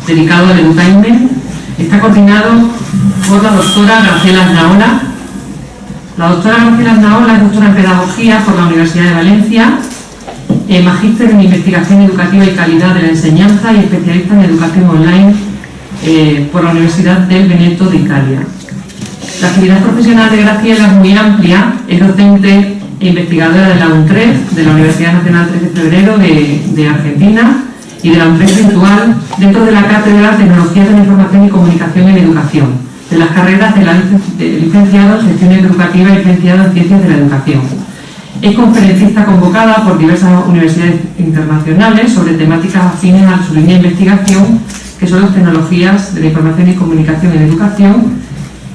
dedicado al edutainment. Está coordinado por la doctora Graciela Aznaola. La doctora Graciela Aznaola es doctora en Pedagogía por la Universidad de Valencia, magíster en Investigación Educativa y Calidad de la Enseñanza y especialista en Educación Online por la Universidad del Veneto de Italia. La actividad profesional de Graciela es muy amplia, es docente e investigadora de la UNTREF, de la Universidad Nacional 3 de Febrero de Argentina, y de la UNTREF virtual dentro de la Cátedra de Tecnologías de la Información y Comunicación en Educación, de las carreras de licenciado en Gestión Educativa y licenciado en Ciencias de la Educación. Es conferencista convocada por diversas universidades internacionales sobre temáticas afines a su línea de investigación, que son las tecnologías de la información y comunicación en educación,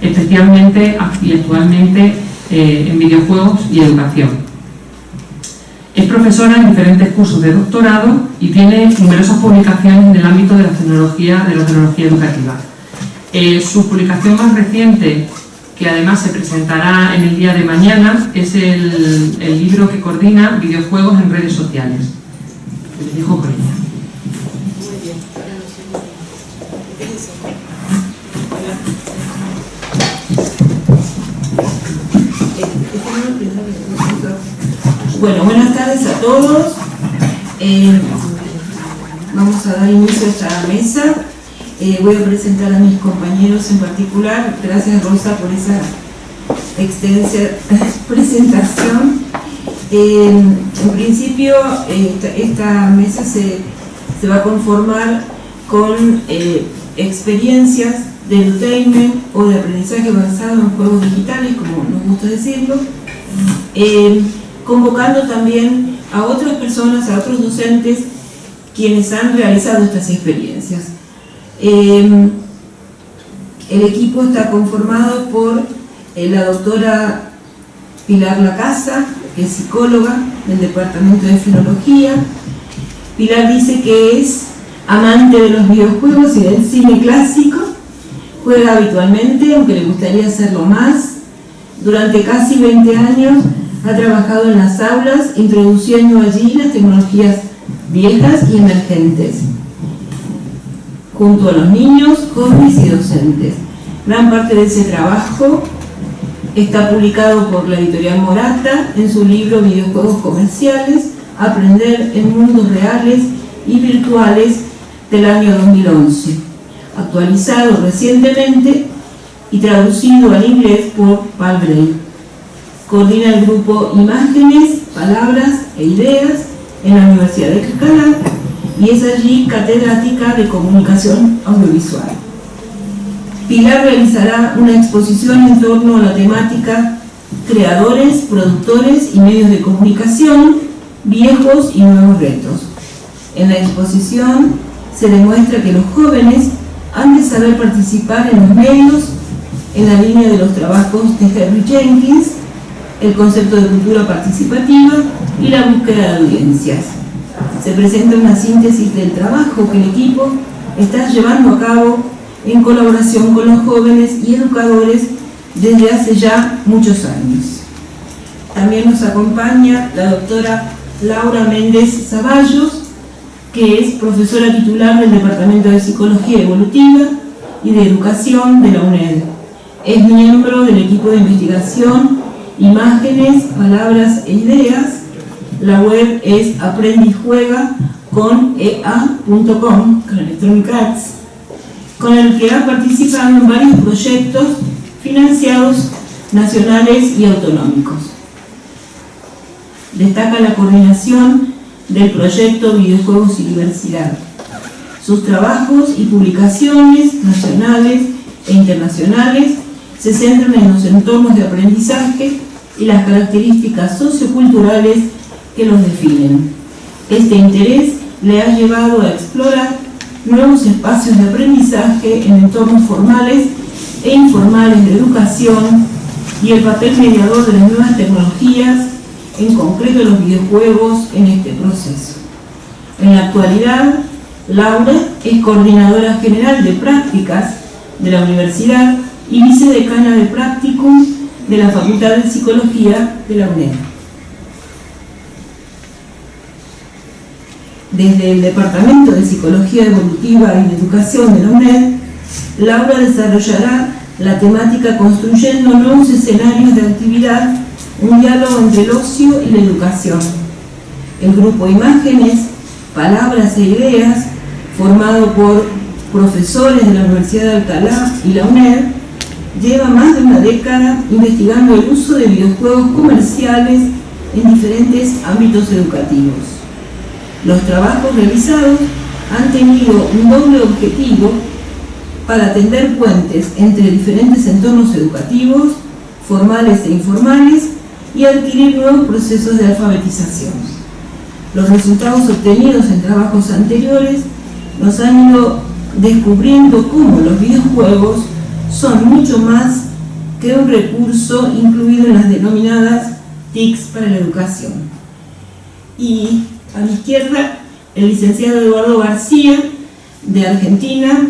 especialmente y actualmente en videojuegos y educación. Es profesora en diferentes cursos de doctorado y tiene numerosas publicaciones en el ámbito de la tecnología educativa. Su publicación más reciente, que además se presentará en el día de mañana, es el libro que coordina Videojuegos en redes sociales. Les dejo con ella. Muy bien. Bueno, buenas tardes a todos. Vamos a dar inicio a esta mesa. Voy a presentar a mis compañeros en particular. Gracias, Rosa, por esa extensa presentación. En principio, esta mesa se va a conformar con experiencias de edutainment o de aprendizaje basado en juegos digitales, como nos gusta decirlo, convocando también a otras personas, a otros docentes, quienes han realizado estas experiencias. El equipo está conformado por la doctora Pilar Lacasa, que es psicóloga del Departamento de Filología. Pilar dice que es amante de los videojuegos y del cine clásico, juega habitualmente, aunque le gustaría hacerlo más. Durante casi 20 años ha trabajado en las aulas, introduciendo allí las tecnologías viejas y emergentes, junto a los niños, jóvenes y docentes. Gran parte de ese trabajo está publicado por la editorial Morata en su libro Videojuegos Comerciales, Aprender en Mundos Reales y Virtuales, del año 2011, actualizado recientemente y traducido al inglés por Palgrave. Coordina el grupo Imágenes, Palabras e Ideas en la Universidad de Alcalá y es allí catedrática de Comunicación Audiovisual. Pilar realizará una exposición en torno a la temática Creadores, Productores y Medios de Comunicación, Viejos y Nuevos Retos. En la exposición se demuestra que los jóvenes han de saber participar en los medios en la línea de los trabajos de Henry Jenkins, el concepto de cultura participativa y la búsqueda de audiencias. Se presenta una síntesis del trabajo que el equipo está llevando a cabo en colaboración con los jóvenes y educadores desde hace ya muchos años. También nos acompaña la doctora Laura Méndez Zaballos, que es profesora titular del Departamento de Psicología Evolutiva y de Educación de la UNED. Es miembro del equipo de investigación Imágenes, Palabras e Ideas. La web es aprendijuega con ea.com, con Electronic Arts, con el que ha participado en varios proyectos financiados nacionales y autonómicos. Destaca la coordinación del proyecto Videojuegos y Diversidad. Sus trabajos y publicaciones nacionales e internacionales se centran en los entornos de aprendizaje y las características socioculturales que los definen. Este interés le ha llevado a explorar nuevos espacios de aprendizaje en entornos formales e informales de educación y el papel mediador de las nuevas tecnologías, en concreto los videojuegos, en este proceso. En la actualidad, Laura es coordinadora general de prácticas de la universidad y vicedecana de Practicum de la Facultad de Psicología de la UNED. Desde el Departamento de Psicología Evolutiva y de Educación de la UNED, Laura desarrollará la temática Construyendo nuevos escenarios de actividad, un diálogo entre el ocio y la educación. El grupo Imágenes, Palabras e Ideas, formado por profesores de la Universidad de Alcalá y la UNED, lleva más de una década investigando el uso de videojuegos comerciales en diferentes ámbitos educativos. Los trabajos realizados han tenido un doble objetivo para tender puentes entre diferentes entornos educativos, formales e informales, y adquirir nuevos procesos de alfabetización. Los resultados obtenidos en trabajos anteriores nos han ido descubriendo cómo los videojuegos son mucho más que un recurso incluido en las denominadas TICs para la educación. Y a mi izquierda, el licenciado Eduardo García, de Argentina,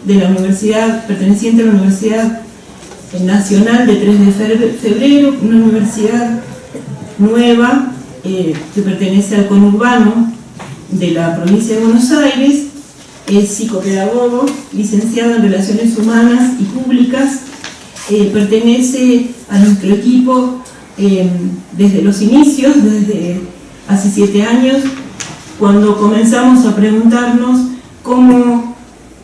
de la universidad, perteneciente a la Universidad Nacional de 3 de febrero, una universidad nueva que pertenece al conurbano de la provincia de Buenos Aires. Es psicopedagogo, licenciado en Relaciones Humanas y Públicas, pertenece a nuestro equipo desde los inicios, desde hace 7 años, cuando comenzamos a preguntarnos cómo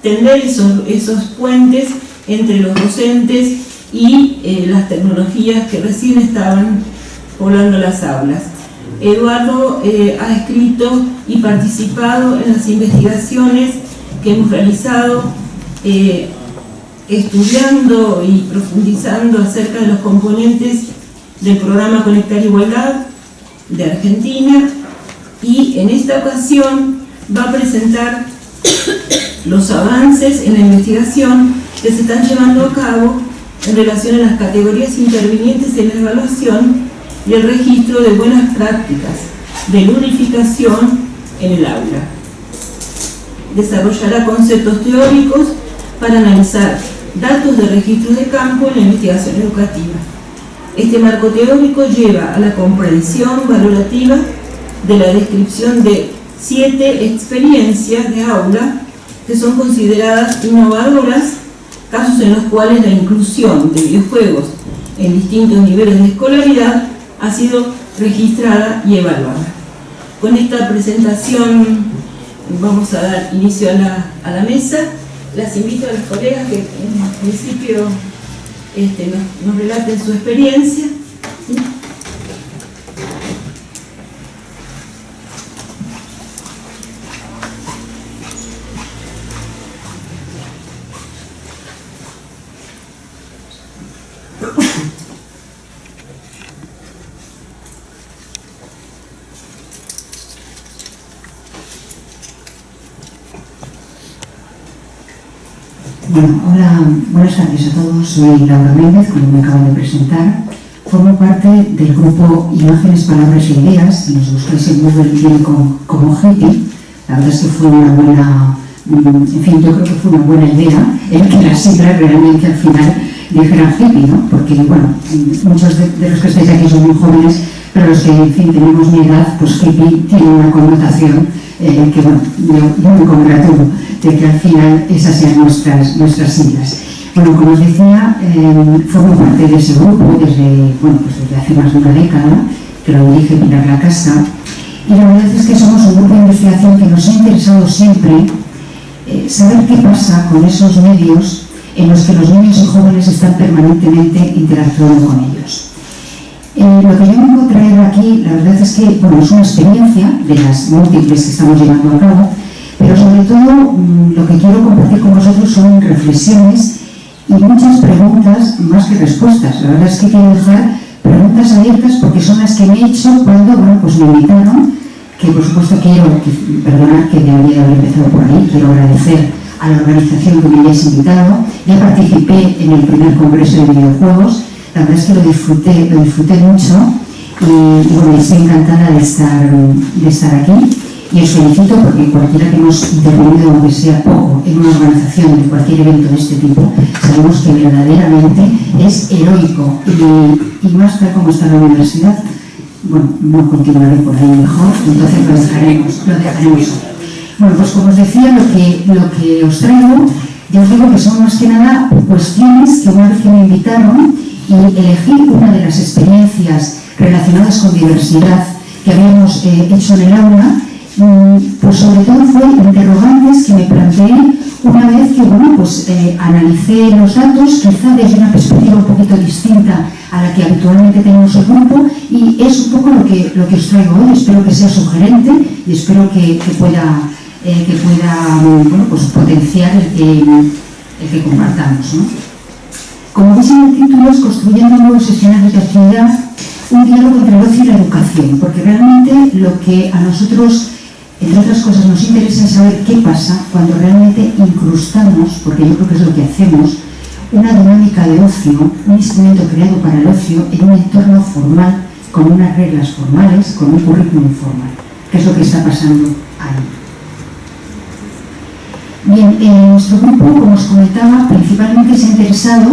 tender esos puentes entre los docentes y las tecnologías que recién estaban poblando las aulas. Eduardo ha escrito y participado en las investigaciones que hemos realizado estudiando y profundizando acerca de los componentes del programa Conectar Igualdad de Argentina, y en esta ocasión va a presentar los avances en la investigación que se están llevando a cabo en relación a las categorías intervinientes en la evaluación y el registro de buenas prácticas de ludificación en el aula. Desarrollará conceptos teóricos para analizar datos de registros de campo en la investigación educativa. Este marco teórico lleva a la comprensión valorativa de la descripción de 7 experiencias de aula que son consideradas innovadoras, casos en los cuales la inclusión de videojuegos en distintos niveles de escolaridad ha sido registrada y evaluada. Con esta presentación vamos a dar inicio a la mesa. Las invito a los colegas que en principio nos relaten su experiencia. ¿Sí? Bueno, hola, buenas tardes a todos. Soy Laura Méndez, como me acaban de presentar. Formo parte del grupo Imágenes, Palabras e Ideas. Si nos buscáis en Google viene como hippie. La verdad es que fue una buena, en fin, yo creo que fue una buena idea el que las siglas realmente al final dijeran hippie, ¿no? Porque, bueno, muchos de los que estáis aquí son muy jóvenes, pero los que, en fin, tenemos mi edad, pues hippie tiene una connotación que, bueno, yo me congratulo de que al final esas sean nuestras siglas. Bueno, como os decía, formo parte de ese grupo desde hace más de una década, que lo dirige Pilar Lacasa, y la verdad es que somos un grupo de investigación que nos ha interesado siempre saber qué pasa con esos medios en los que los niños y jóvenes están permanentemente interactuando con ellos. Lo que yo vengo a traer aquí, la verdad es que es una experiencia de las múltiples que estamos llevando a cabo, pero sobre todo lo que quiero compartir con vosotros son reflexiones y muchas preguntas más que respuestas. La verdad es que quiero dejar preguntas abiertas porque son las que me he hecho cuando me invitaron, que por supuesto perdonad que debería haber empezado por ahí, quiero agradecer a la organización que me hayáis invitado. Ya participé en el primer congreso de videojuegos, la verdad es que lo disfruté mucho y estoy encantada de estar aquí. Y os felicito porque cualquiera que hemos intervenido, aunque sea poco, en una organización de cualquier evento de este tipo, sabemos que verdaderamente es heroico y más tal como está la universidad. Bueno, no continuaré por ahí mejor, entonces lo dejaremos. Bueno, pues como os decía, lo que os traigo, ya os digo que son más que nada cuestiones que una vez que me invitaron y elegí una de las experiencias relacionadas con diversidad que habíamos hecho en el aula, pues sobre todo fue interrogantes que me planteé una vez que, bueno, pues analicé los datos, quizá desde una perspectiva un poquito distinta a la que habitualmente tenemos el grupo, y es un poco lo que os traigo hoy. Espero que sea sugerente y espero que pueda bueno, pues potenciar el que compartamos, ¿no? Como veis en el título, es Construyendo nuevos escenarios de actividad, un diálogo entre el ocio y la educación, porque realmente lo que a nosotros, entre otras cosas, nos interesa es saber qué pasa cuando realmente incrustamos, porque yo creo que es lo que hacemos, una dinámica de ocio, un instrumento creado para el ocio en un entorno formal, con unas reglas formales, con un currículum formal. ¿Qué es lo que está pasando ahí? Bien, nuestro grupo, como os comentaba, principalmente se ha interesado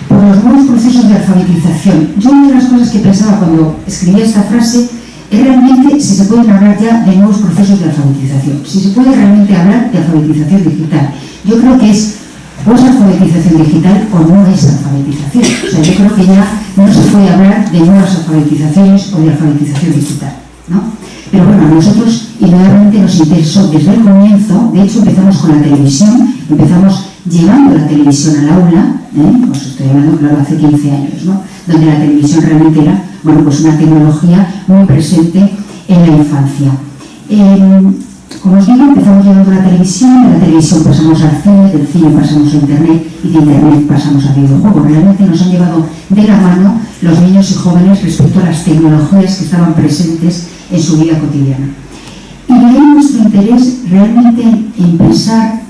por los nuevos procesos de alfabetización. Yo una de las cosas que pensaba cuando escribía esta frase es realmente si se pueden hablar ya de nuevos procesos de alfabetización, si se puede realmente hablar de alfabetización digital. Yo creo que es o es alfabetización digital o no es alfabetización. O sea, yo creo que ya no se puede hablar de nuevas alfabetizaciones o de alfabetización digital, ¿no? Pero bueno, a nosotros inmediatamente nos interesó desde el comienzo. De hecho, empezamos con la televisión, empezamos llevando la televisión al aula, os estoy hablando, claro, hace 15 años, ¿no? Donde la televisión realmente era, bueno, pues una tecnología muy presente en la infancia. Como os digo, empezamos llevando la televisión, de la televisión pasamos al cine, del cine pasamos a internet y de internet pasamos a videojuegos. Realmente nos han llevado de la mano los niños y jóvenes respecto a las tecnologías que estaban presentes en su vida cotidiana. Y de ahí nuestro interés realmente en pensar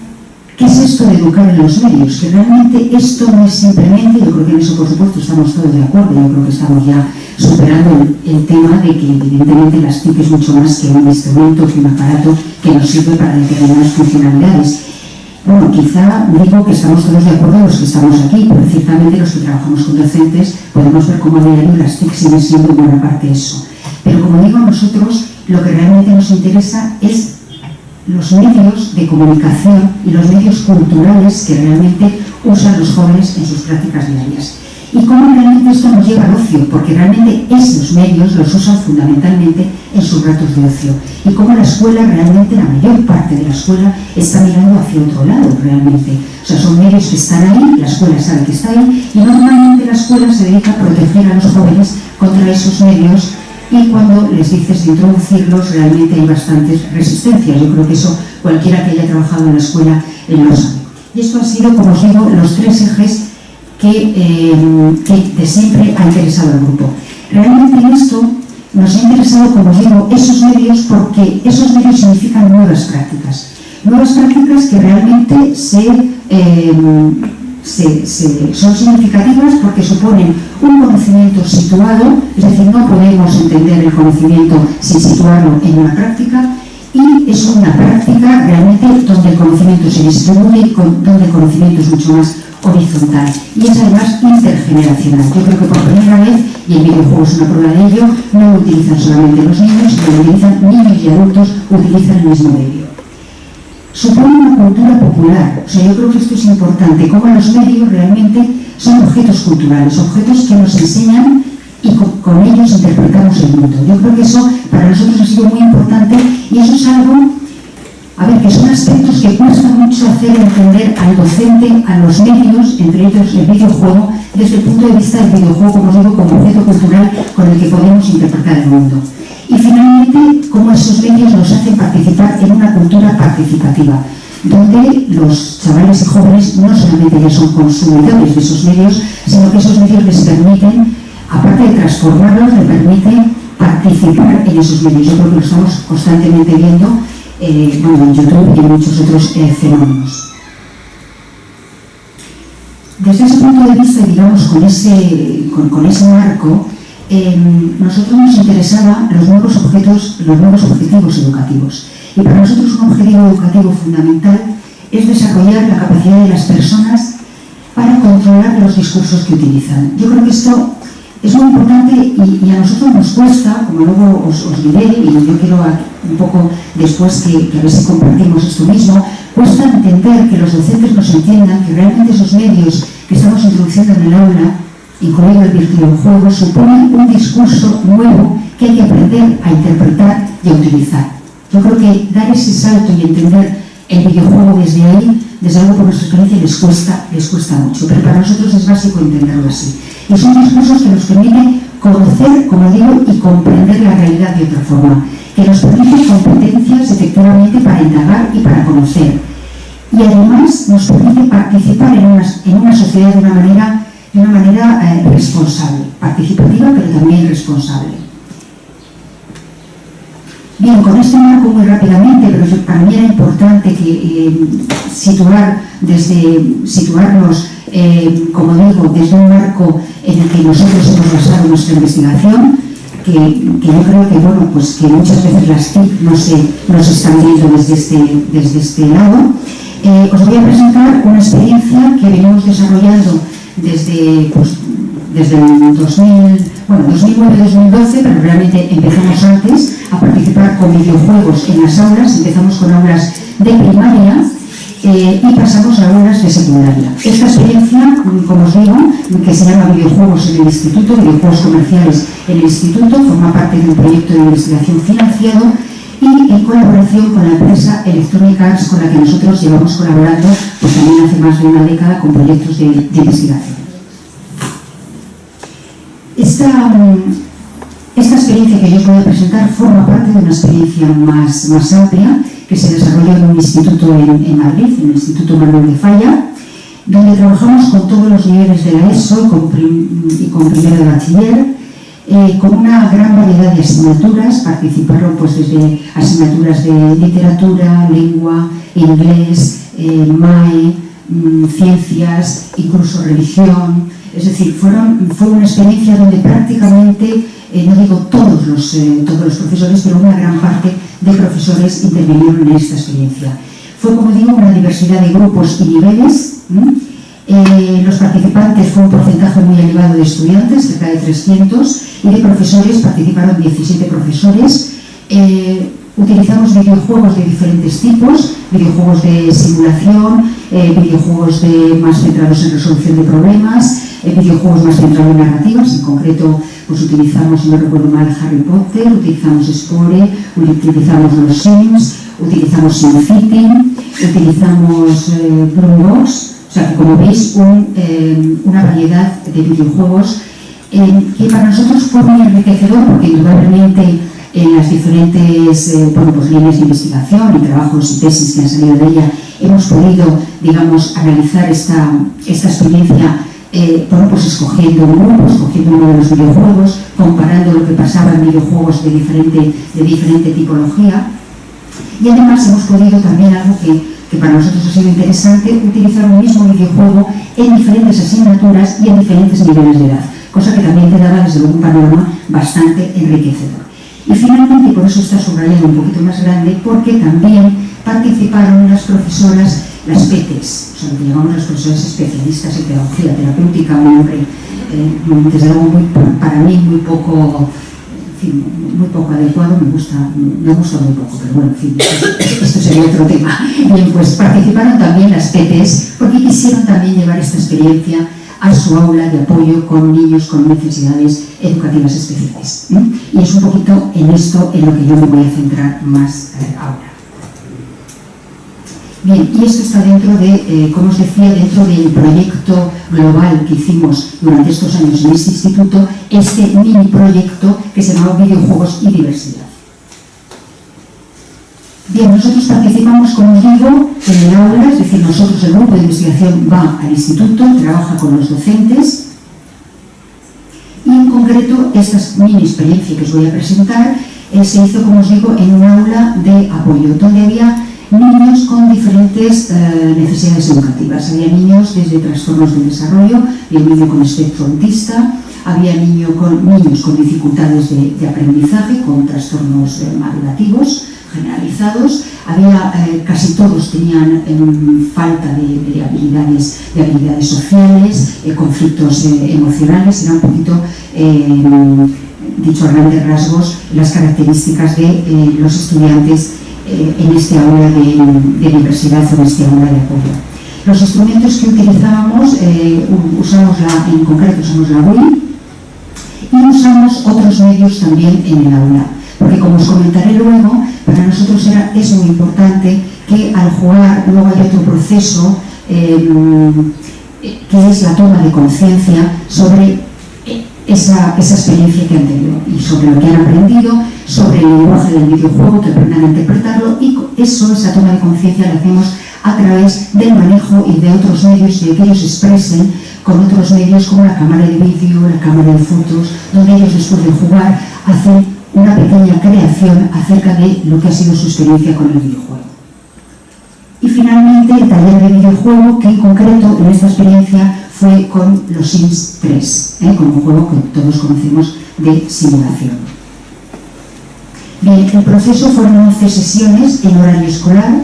qué es esto de educar en los medios, que realmente esto no es simplemente, yo creo que en eso por supuesto estamos todos de acuerdo, yo creo que estamos ya superando el tema de que evidentemente las TIC es mucho más que un instrumento, que un aparato que nos sirve para determinadas funcionalidades. Bueno, quizá digo que estamos todos de acuerdo los que estamos aquí, pero ciertamente los que trabajamos con docentes podemos ver cómo a diario las TIC siguen siendo en buena parte eso. Pero como digo, a nosotros lo que realmente nos interesa es los medios de comunicación y los medios culturales que realmente usan los jóvenes en sus prácticas diarias. Y cómo realmente esto nos lleva al ocio, porque realmente esos medios los usan fundamentalmente en sus ratos de ocio. Y cómo la escuela, realmente la mayor parte de la escuela está mirando hacia otro lado realmente. O sea, son medios que están ahí, la escuela sabe que está ahí, y normalmente la escuela se dedica a proteger a los jóvenes contra esos medios. Y cuando les dices de introducirlos, realmente hay bastantes resistencias. Yo creo que eso cualquiera que haya trabajado en la escuela lo sabe. Y esto ha sido, como os digo, los tres ejes que de siempre ha interesado al grupo. Realmente en esto nos ha interesado, como os digo, esos medios, porque esos medios significan nuevas prácticas que realmente son significativas porque suponen un conocimiento situado, es decir, no podemos entender el conocimiento sin situarlo en una práctica, y es una práctica realmente donde el conocimiento se distribuye y donde el conocimiento es mucho más horizontal y es además intergeneracional. Yo creo que por primera vez, y el videojuego es una prueba de ello, no lo utilizan solamente los niños, sino lo utilizan niños y adultos, utilizan el mismo medio. Supone una cultura popular. O sea, yo creo que esto es importante, cómo los medios realmente son objetos culturales, objetos que nos enseñan y con ellos interpretamos el mundo. Yo creo que eso para nosotros ha sido muy importante, y eso es algo, a ver, que son aspectos que cuesta mucho hacer entender al docente, a los medios, entre ellos el videojuego, desde el punto de vista del videojuego, como os digo, como objeto cultural con el que podemos interpretar el mundo. Y finalmente, cómo esos medios nos hacen participar en una cultura participativa, donde los chavales y jóvenes no solamente ya son consumidores de esos medios, sino que esos medios les permiten, aparte de transformarlos, les permiten participar en esos medios. Yo creo que lo estamos constantemente viendo en YouTube y en muchos otros fenómenos. Desde ese punto de vista, digamos, con ese marco, nosotros nos interesaban los nuevos objetivos educativos. Y para nosotros un objetivo educativo fundamental es desarrollar la capacidad de las personas para controlar los discursos que utilizan. Yo creo que esto Es muy importante y a nosotros nos cuesta, como luego os diré, y yo quiero un poco después que a ver si compartimos esto mismo, cuesta entender que los docentes nos entiendan que realmente esos medios que estamos introduciendo en el aula, incluido el videojuego, suponen un discurso nuevo que hay que aprender a interpretar y a utilizar. Yo creo que dar ese salto y entender el videojuego desde ahí, desde luego por nuestra experiencia, les cuesta mucho, pero para nosotros es básico entenderlo así. Y son discursos que nos permiten conocer, como digo, y comprender la realidad de otra forma, que nos permiten competencias efectivamente para indagar y para conocer. Y además nos permite participar en una sociedad de una manera responsable, participativa, pero también responsable. Bien, con esto marco muy rápidamente, pero para mí era importante situarnos, como digo, desde un marco en el que nosotros hemos basado nuestra investigación, que yo creo que, bueno, pues que muchas veces las TIC no se están viendo desde este lado. Os voy a presentar una experiencia que venimos desarrollando desde el 2009-2012, pero realmente empezamos antes a participar con videojuegos en las aulas. Empezamos con aulas de primaria y pasamos a aulas de secundaria. Esta experiencia, como os digo, que se llama Videojuegos en el Instituto, videojuegos comerciales en el Instituto, forma parte de un proyecto de investigación financiado y en colaboración con la empresa Electronic Arts, con la que nosotros llevamos colaborando pues también hace más de una década con proyectos de investigación. Esta experiencia que yo os voy a presentar forma parte de una experiencia más amplia que se desarrolló en un instituto en Madrid, en el Instituto Manuel de Falla, donde trabajamos con todos los niveles de la ESO y con primero de bachiller, con una gran variedad de asignaturas. Participaron pues desde asignaturas de literatura, lengua, inglés, MAE, ciencias, incluso religión. Es decir, fue una experiencia donde prácticamente, no digo todos los profesores, pero una gran parte de profesores intervinieron en esta experiencia. Fue, como digo, una diversidad de grupos y niveles. Los participantes fue un porcentaje muy elevado de estudiantes, cerca de 300, y de profesores participaron 17 profesores. Utilizamos videojuegos de diferentes tipos, videojuegos de simulación, videojuegos más centrados en resolución de problemas, videojuegos más centrados en narrativas. En concreto, pues utilizamos, si no recuerdo mal, Harry Potter, utilizamos Spore, utilizamos los Sims, utilizamos SimCity, utilizamos Bloombox. O sea que, como veis, una variedad de videojuegos que para nosotros fue muy enriquecedor, porque indudablemente en las diferentes líneas de investigación y trabajos y tesis que han salido de ella hemos podido, digamos, analizar esta experiencia, pues escogiendo un grupo, escogiendo uno de los videojuegos, comparando lo que pasaba en videojuegos de diferente tipología. Y además hemos podido también, algo que para nosotros ha sido interesante, utilizar un mismo videojuego en diferentes asignaturas y en diferentes niveles de edad, cosa que también te daba desde luego un panorama bastante enriquecedor. Y finalmente, por eso está subrayado un poquito más grande, porque también participaron las profesoras, las PETES, o sea, lo que llamamos las profesoras especialistas en pedagogía terapéutica, un nombre, desde luego, para mí muy poco adecuado, me gusta muy poco, pero bueno, en fin, esto sería otro tema. Bien, pues participaron también las PETES, porque quisieron también llevar esta experiencia a su aula de apoyo con niños con necesidades educativas especiales. Y es un poquito en esto en lo que yo me voy a centrar más ahora. Bien, y esto está dentro de, como os decía, dentro del proyecto global que hicimos durante estos años en este instituto, este mini proyecto que se llamaba Videojuegos y Diversidad. Bien, nosotros participamos, como os digo, en el aula, es decir, nosotros, el grupo de investigación, va al instituto, trabaja con los docentes, y en concreto esta mini experiencia que os voy a presentar se hizo, como os digo, en un aula de apoyo, donde había niños con diferentes necesidades educativas. Había niños desde trastornos del desarrollo, había un niño con espectro autista, había niños con dificultades de aprendizaje, con trastornos madurativos, generalizados, había, casi todos tenían falta de habilidades sociales, conflictos emocionales, era un poquito, dicho a grandes rasgos, las características de los estudiantes en este aula de diversidad o en este aula de apoyo. Los instrumentos que utilizábamos, en concreto usamos la Wii y usamos otros medios también en el aula, porque como os comentaré luego, para nosotros es muy importante que al jugar luego hay otro proceso que es la toma de conciencia sobre esa experiencia que han tenido y sobre lo que han aprendido, sobre el lenguaje del videojuego, que aprendan a interpretarlo, y esa toma de conciencia la hacemos a través del manejo y de otros medios de que ellos expresen con otros medios como la cámara de vídeo, la cámara de fotos, donde ellos después de jugar hacen una pequeña creación acerca de lo que ha sido su experiencia con el videojuego. Y finalmente el taller de videojuego, que en concreto en esta experiencia fue con los Sims 3, con un juego que todos conocemos de simulación. Bien, el proceso fueron 11 sesiones en horario escolar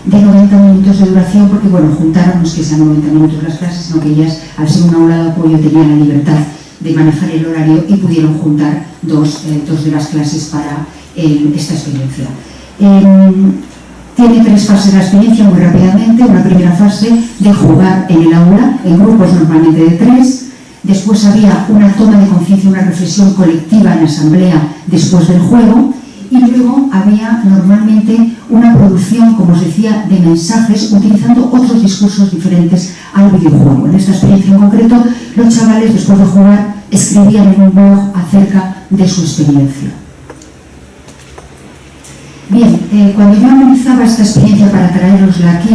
de 90 minutos de duración, porque bueno, juntaron, no es que sean 90 minutos las clases, sino que ellas, al ser un aula de apoyo, tenían la libertad de manejar el horario y pudieron juntar dos de las clases para esta experiencia. Tiene 3 fases la experiencia, muy rápidamente. Una primera fase de jugar en el aula, en grupos normalmente de 3. Después había una toma de conciencia, una reflexión colectiva en asamblea después del juego. Y luego había normalmente una producción, como os decía, de mensajes utilizando otros discursos diferentes al videojuego. En esta experiencia en concreto, los chavales, después de jugar, escribían en un blog acerca de su experiencia. Bien, cuando yo analizaba esta experiencia para traerosla aquí,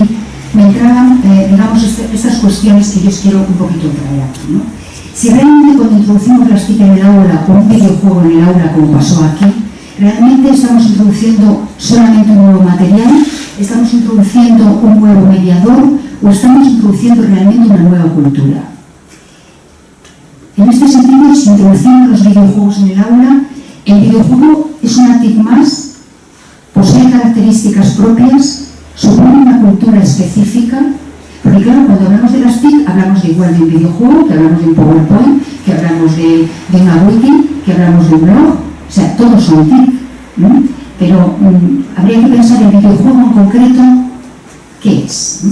me entraban, digamos, estas cuestiones que yo os quiero un poquito traer aquí, ¿no? Si realmente cuando introducimos las TIC en el aula o un videojuego en el aula, como pasó aquí, realmente estamos introduciendo solamente un nuevo material, estamos introduciendo un nuevo mediador o estamos introduciendo realmente una nueva cultura. En este sentido, si introducimos los videojuegos en el aula, el videojuego es una TIC más, posee características propias, supone una cultura específica, porque claro, cuando hablamos de las TIC, hablamos de igual de un videojuego, que hablamos de un PowerPoint, que hablamos de una wiki, que hablamos de un blog, o sea, todos son TIC, ¿no? Pero habría que pensar el videojuego en concreto, ¿qué es?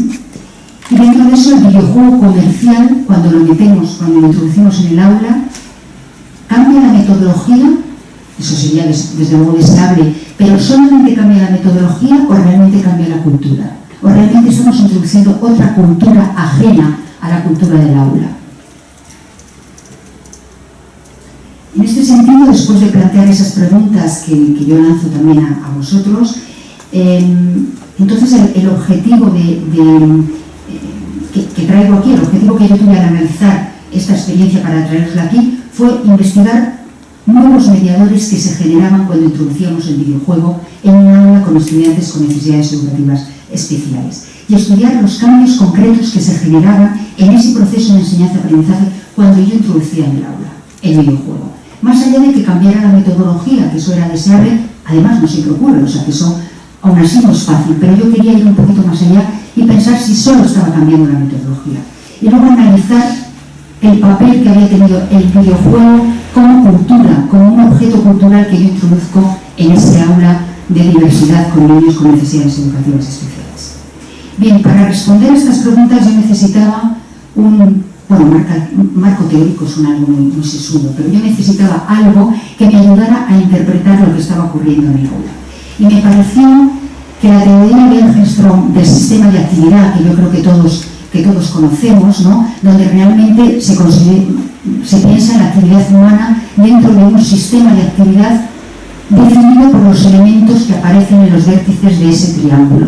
Y dentro de eso, el videojuego comercial, cuando lo introducimos en el aula, cambia la metodología, eso sería desde luego deseable, pero ¿solamente cambia la metodología o realmente cambia la cultura? ¿O realmente estamos introduciendo otra cultura ajena a la cultura del aula? En este sentido, después de plantear esas preguntas que yo lanzo también a vosotros, entonces el objetivo que traigo aquí, el objetivo que yo tuve al analizar esta experiencia para traerosla aquí, fue investigar nuevos mediadores que se generaban cuando introducíamos el videojuego en un aula con estudiantes con necesidades educativas especiales y estudiar los cambios concretos que se generaban en ese proceso de enseñanza-aprendizaje cuando yo introducía en el aula el videojuego. Más allá de que cambiara la metodología, que eso era deseable, además no siempre ocurre, o sea que eso aún así no es fácil, pero yo quería ir un poquito más allá y pensar si solo estaba cambiando la metodología. Y luego analizar el papel que había tenido el videojuego como cultura, como un objeto cultural que yo introduzco en ese aula de diversidad con niños con necesidades educativas especiales. Bien, para responder a estas preguntas yo necesitaba marco teórico suena algo muy sesudo, pero yo necesitaba algo que me ayudara a interpretar lo que estaba ocurriendo en el aula. Y me pareció que la teoría de Engelstrom del sistema de actividad, que yo creo que todos conocemos, ¿no? Donde realmente se piensa en la actividad humana dentro de un sistema de actividad definido por los elementos que aparecen en los vértices de ese triángulo,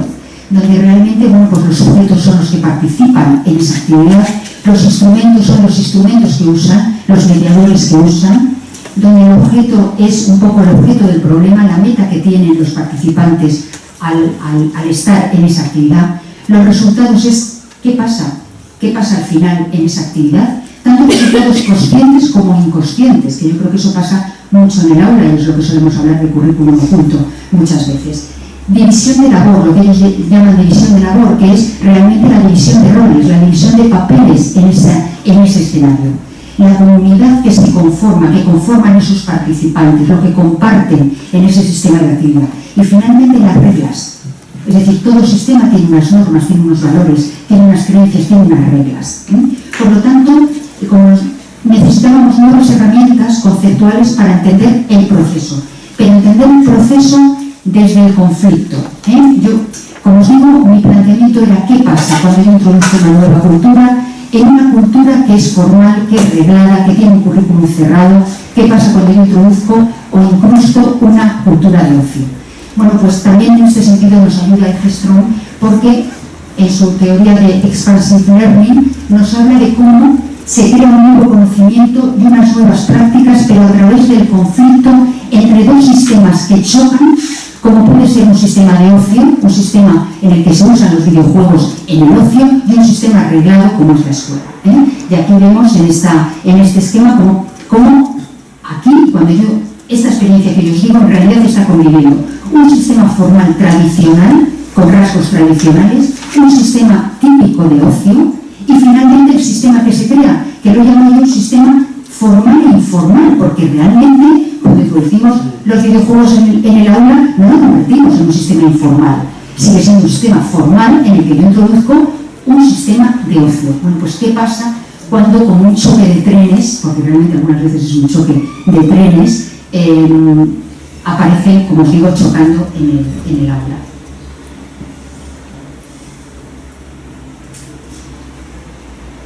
donde realmente los sujetos son los que participan en esa actividad, los instrumentos son los instrumentos que usan, los mediadores que usan, donde el objeto es un poco el objeto del problema, la meta que tienen los participantes al estar en esa actividad. Los resultados es ¿qué pasa al final en esa actividad? Tanto resultados conscientes como inconscientes, que yo creo que eso pasa mucho en el aula y es lo que solemos hablar de currículum oculto muchas veces. división de labor, lo que ellos llaman división de labor, que es realmente la división de roles, la división de papeles en ese escenario. La comunidad que se conforma, que conforman esos participantes, lo que comparten en ese sistema de actividad. Y finalmente las reglas. Es decir, todo sistema tiene unas normas, tiene unos valores, tiene unas creencias, tiene unas reglas. Por lo tanto, necesitábamos nuevas herramientas conceptuales para entender el proceso. Pero entender el proceso desde el conflicto. Yo, como os digo, mi planteamiento era qué pasa cuando yo introduzco una nueva cultura, en una cultura que es formal, que es reglada, que tiene un currículum cerrado. ¿Qué pasa cuando yo introduzco o incrusto una cultura de ocio? Bueno, pues también en este sentido nos ayuda Eggeström, porque en su teoría de expansive learning nos habla de cómo se crea un nuevo conocimiento y unas nuevas prácticas, pero a través del conflicto entre dos sistemas que chocan, como puede ser un sistema de ocio, un sistema en el que se usan los videojuegos en el ocio, y un sistema arreglado como es la escuela. Y aquí vemos en este esquema cómo aquí, cuando esta experiencia que yo os digo, en realidad está conviviendo un sistema formal tradicional, con rasgos tradicionales, un sistema típico de ocio, y finalmente el sistema que se crea, que lo llamo yo un sistema formal e informal, porque realmente cuando introducimos los videojuegos en el aula no lo convertimos en un sistema informal, sigue siendo un sistema formal en el que yo introduzco un sistema de ocio. Bueno, pues ¿qué pasa cuando con un choque de trenes, porque realmente algunas veces es un choque de trenes, aparecen, como os digo, chocando en el aula?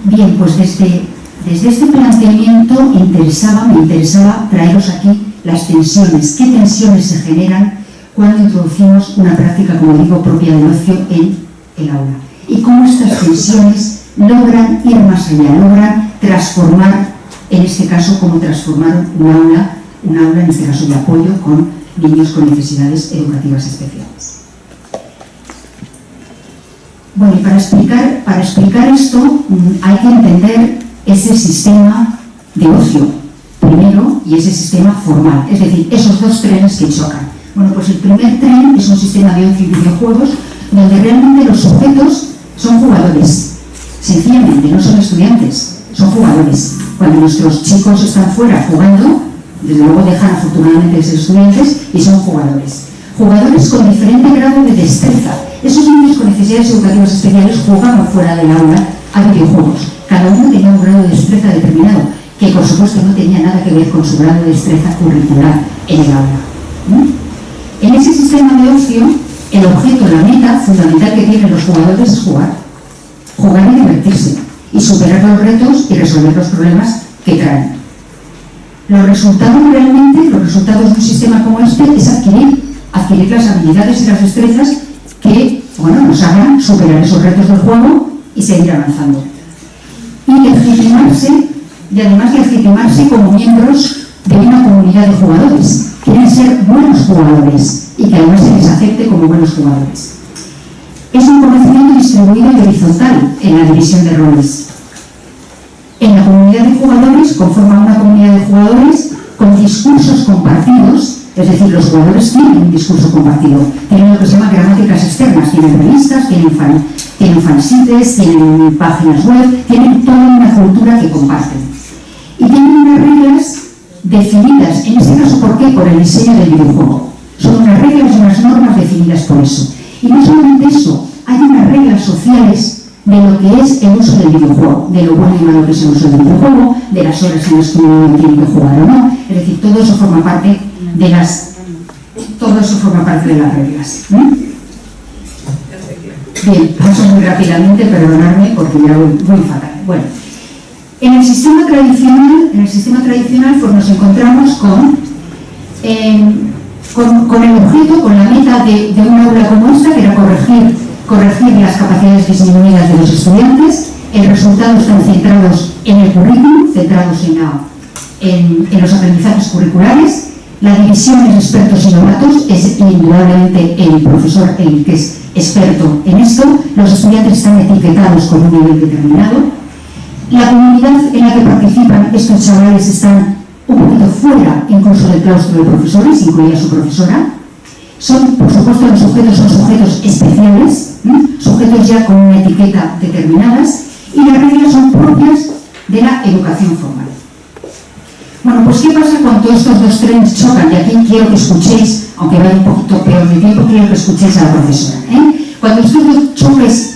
Bien, pues desde este planteamiento me interesaba traeros aquí las tensiones. ¿Qué tensiones se generan cuando introducimos una práctica, como digo, propia del ocio en el aula? Y cómo estas tensiones logran ir más allá, logran transformar, en este caso, cómo transformar un aula en este caso de apoyo con niños con necesidades educativas especiales. Bueno, y para explicar esto hay que entender ese sistema de ocio primero y ese sistema formal, es decir, esos dos trenes que chocan. Bueno, pues el primer tren es un sistema de ocio y videojuegos donde realmente los sujetos son jugadores, sencillamente, no son estudiantes, son jugadores. Cuando nuestros chicos están fuera jugando, desde luego dejan afortunadamente de ser estudiantes y son jugadores. Jugadores con diferente grado de destreza. Esos niños con necesidades educativas especiales jugaban fuera del aula a videojuegos. Cada uno tenía un grado de destreza determinado, que por supuesto no tenía nada que ver con su grado de destreza curricular en el aula. En ese sistema de ocio, el objeto, la meta fundamental que tienen los jugadores es jugar y divertirse, y superar los retos y resolver los problemas que traen. Los resultados de un sistema como este es adquirir las habilidades y las destrezas que, bueno, nos hagan superar esos retos del juego y seguir avanzando. Y además legitimarse como miembros de una comunidad de jugadores. Quieren ser buenos jugadores y que además se les acepte como buenos jugadores. Es un conocimiento distribuido y horizontal en la división de roles. En la comunidad de jugadores conforma una comunidad de jugadores con discursos compartidos, es decir, los jugadores tienen un discurso compartido, tienen lo que se llama gramáticas externas, tienen revistas, tienen fansites, tienen páginas web, tienen toda una cultura que comparten. Y tienen unas reglas definidas, en este caso, ¿por qué? Por el diseño del videojuego. Son unas reglas y unas normas definidas por eso. Y no solamente eso, hay unas reglas sociales de lo que es el uso del videojuego, de lo bueno y malo que es el uso del videojuego, de las horas en las que uno tiene que jugar o no. Es decir, todo eso forma parte de las reglas. Bien, paso muy rápidamente, perdonadme porque ya voy fatal. Bueno, en el sistema tradicional pues nos encontramos con el objeto, con la meta de un aula como esta, que era corregir las capacidades disminuidas de los estudiantes. El resultado están centrados en el currículum, centrados en los aprendizajes curriculares. La división en expertos y novatos es indudablemente el profesor el que es experto en esto. Los estudiantes están etiquetados con un nivel determinado. La comunidad en la que participan estos chavales están un poquito fuera incluso del claustro de profesores, incluida su profesora. Son, por supuesto, los sujetos son sujetos especiales, sujetos ya con una etiqueta determinadas, y las reglas son propias de la educación formal. Bueno, pues ¿qué pasa cuando estos dos trenes chocan? Y aquí quiero que escuchéis, aunque vaya un poquito peor de tiempo, quiero que escuchéis a la profesora. Cuando estos dos choques,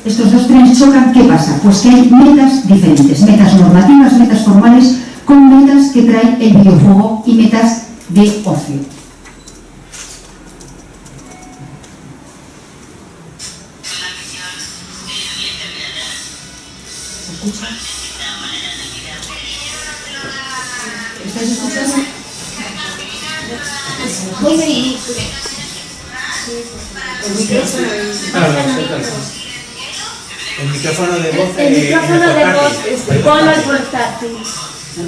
estos dos trenes chocan, ¿qué pasa? Pues que hay metas diferentes, metas normativas, metas formales, con metas que trae el videojuego y metas de ocio. ¿Se escucha? ¿Estáis escuchando? El micrófono de voz. El micrófono de voz, ponlo al portátil. ¿No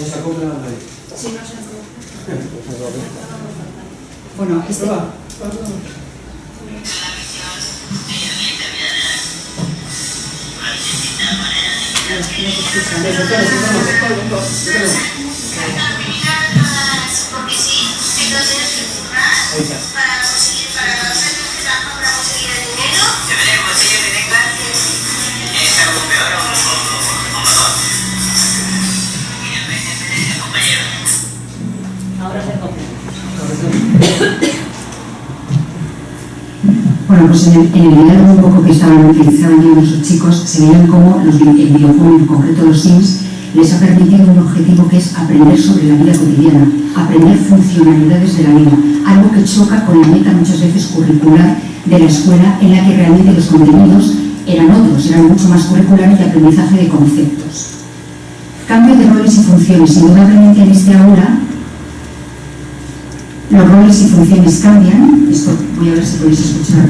se acopla? Sí, no se acopla. Bueno, Bueno, pues en el diálogo un poco que estaban utilizando esos chicos, se veían cómo el videojuego, en concreto los Sims, les ha permitido un objetivo que es aprender sobre la vida cotidiana, aprender funcionalidades de la vida, algo que choca con la meta muchas veces curricular de la escuela, en la que realmente los contenidos eran otros, eran mucho más curriculares de aprendizaje de conceptos. Cambio de roles y funciones. Indudablemente en este aula los roles y funciones cambian. Esto voy a ver si podéis escuchar.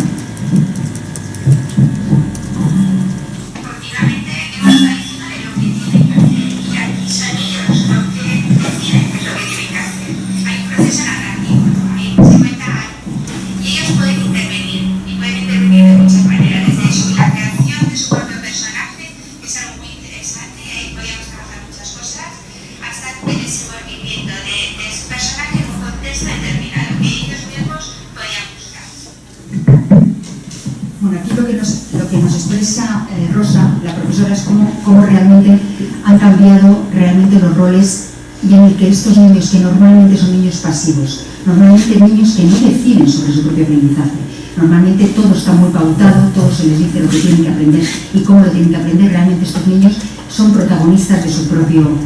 Rosa, la profesora, es cómo realmente han cambiado realmente los roles, y en el que estos niños, que normalmente son niños pasivos, normalmente niños que no deciden sobre su propio aprendizaje, normalmente todo está muy pautado, todo se les dice lo que tienen que aprender y cómo lo tienen que aprender, realmente estos niños son protagonistas de su propio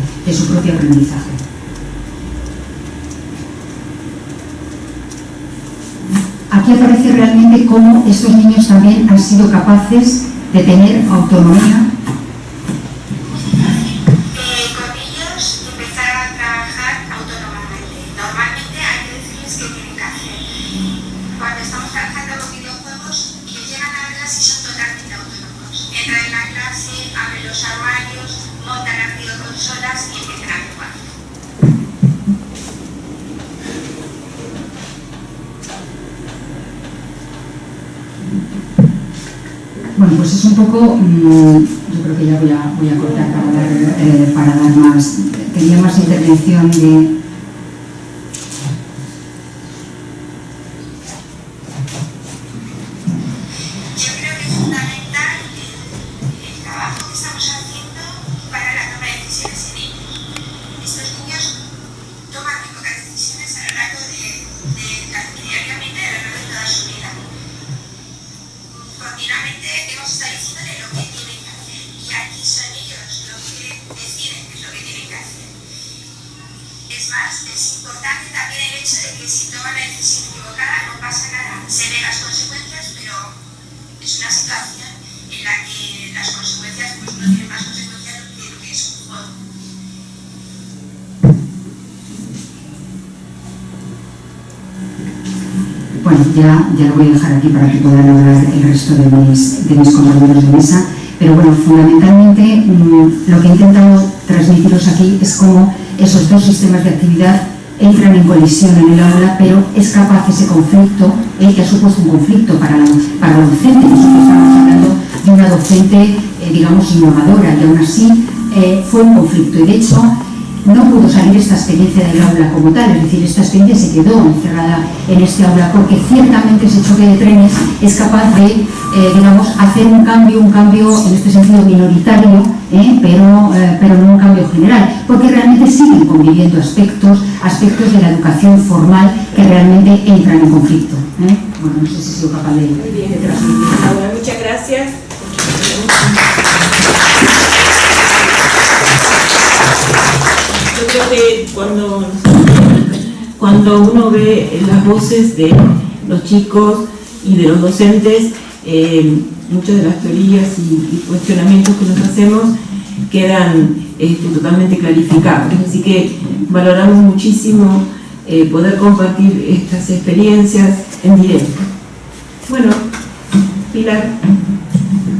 aprendizaje. Aquí aparece realmente cómo estos niños también han sido capaces de tener autonomía. Con ellos empezar a trabajar autónomamente. Normalmente hay que decirles qué tienen que hacer. Cuando estamos trabajando con videojuegos, que llegan a la clase y son totalmente autónomos. Entran en la clase, abren los armarios, montan las videoconsolas y empiezan a jugar. Bueno, pues es un poco, yo creo que ya voy a cortar para dar más, tenía más intervención de... Yo creo que es fundamental el trabajo que estamos haciendo para la toma de decisiones en ellos. Estos niños toman muy pocas decisiones a lo largo diariamente, a lo largo de toda su vida. Continuamente hemos estado diciéndole lo que tienen que hacer, y aquí son ellos los que deciden qué es lo que tienen que hacer. Es más, es importante también el hecho de que si toman la decisión equivocada no pasa nada, se ven las consecuencias, pero es una situación en la que las consecuencias pues no tienen más consecuencias que lo que es un juego. Bueno, ya lo voy a dejar aquí para que puedan hablar el resto de mis compañeros de mesa, pero bueno, fundamentalmente lo que he intentado transmitiros aquí es cómo esos dos sistemas de actividad entran en colisión en el aula, pero es capaz ese conflicto, que ha supuesto un conflicto para la docente. Nosotros estamos hablando de una docente digamos, innovadora, y aún así fue un conflicto. Y de hecho, no pudo salir esta experiencia del aula como tal, es decir, esta experiencia se quedó encerrada en este aula, porque ciertamente ese choque de trenes es capaz de, digamos, hacer un cambio en este sentido minoritario, pero no un cambio general, porque realmente siguen conviviendo aspectos de la educación formal que realmente entran en conflicto. Bueno, no sé si he sido capaz de transmitir. Bueno, muchas gracias. Yo creo que cuando uno ve las voces de los chicos y de los docentes, muchas de las teorías y cuestionamientos que nos hacemos quedan totalmente clarificados. Así que valoramos muchísimo poder compartir estas experiencias en directo. Bueno, Pilar.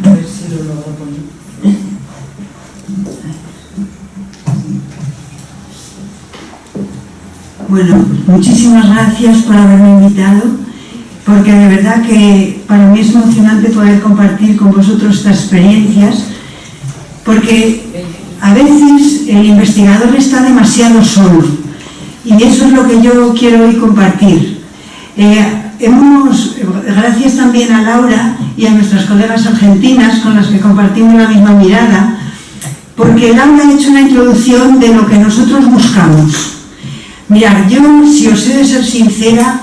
A ver si lo logro poner. Bueno, muchísimas gracias por haberme invitado, porque de verdad que para mí es emocionante poder compartir con vosotros estas experiencias, porque a veces el investigador está demasiado solo, y eso es lo que yo quiero hoy compartir. Gracias también a Laura y a nuestras colegas argentinas con las que compartimos la misma mirada, porque Laura ha hecho una introducción de lo que nosotros buscamos. Mirad, yo, si os he de ser sincera,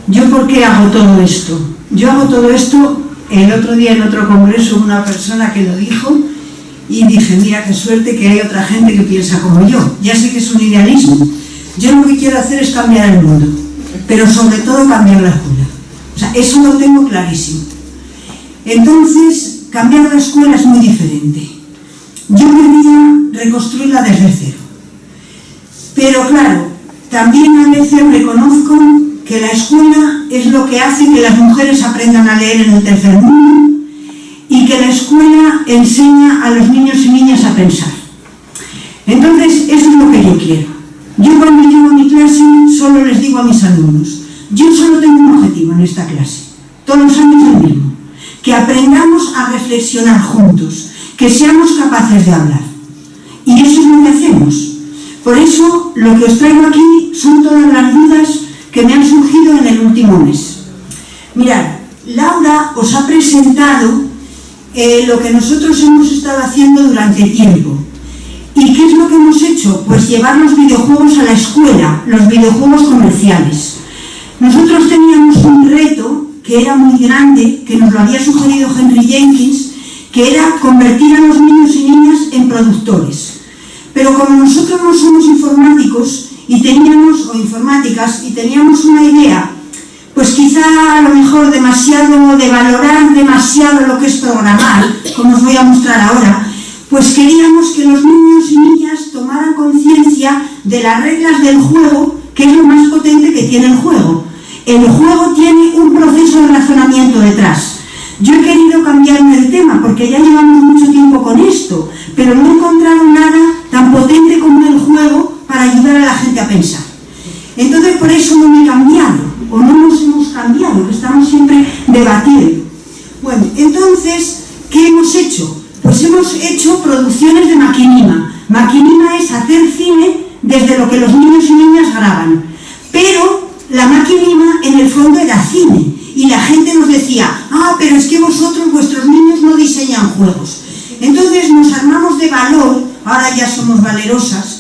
¿yo por qué hago todo esto? Yo hago todo esto, el otro día en otro congreso una persona que lo dijo, y dije, mira qué suerte que hay otra gente que piensa como yo. Ya sé que es un idealismo. Yo lo que quiero hacer es cambiar el mundo, pero sobre todo cambiar la escuela. O sea, eso lo tengo clarísimo. Entonces, cambiar la escuela es muy diferente. Yo quería reconstruirla desde cero. Pero claro, también a veces reconozco que la escuela es lo que hace que las mujeres aprendan a leer en el tercer mundo y que la escuela enseña a los niños y niñas a pensar. Entonces, eso es lo que yo quiero. Yo cuando llego a mi clase solo les digo a mis alumnos, yo solo tengo un objetivo en esta clase, todos los años el mismo, que aprendamos a reflexionar juntos, que seamos capaces de hablar. Y eso es lo que hacemos. Por eso, lo que os traigo aquí son todas las dudas que me han surgido en el último mes. Mirad, Laura os ha presentado lo que nosotros hemos estado haciendo durante tiempo. ¿Y qué es lo que hemos hecho? Pues llevar los videojuegos a la escuela, los videojuegos comerciales. Nosotros teníamos un reto que era muy grande, que nos lo había sugerido Henry Jenkins, que era convertir a los niños y niñas en productores. Pero como nosotros no somos informáticos y teníamos una idea, pues quizá a lo mejor de valorar demasiado lo que es programar, como os voy a mostrar ahora, pues queríamos que los niños y niñas tomaran conciencia de las reglas del juego, que es lo más potente que tiene el juego. El juego tiene un proceso de razonamiento detrás. Yo he querido cambiarme el tema porque ya llevamos mucho tiempo con esto, pero no he encontrado nada tan potente como el juego para ayudar a la gente a pensar. Entonces por eso no me he cambiado, o no nos hemos cambiado, que estamos siempre debatiendo. Bueno, entonces, ¿qué hemos hecho? Pues hemos hecho producciones de maquinima. Maquinima es hacer cine desde lo que los niños y niñas graban. Pero la maquinima en el fondo era cine. Y la gente nos decía, pero es que vuestros niños no diseñan juegos. Entonces nos armamos de valor, ahora ya somos valerosas,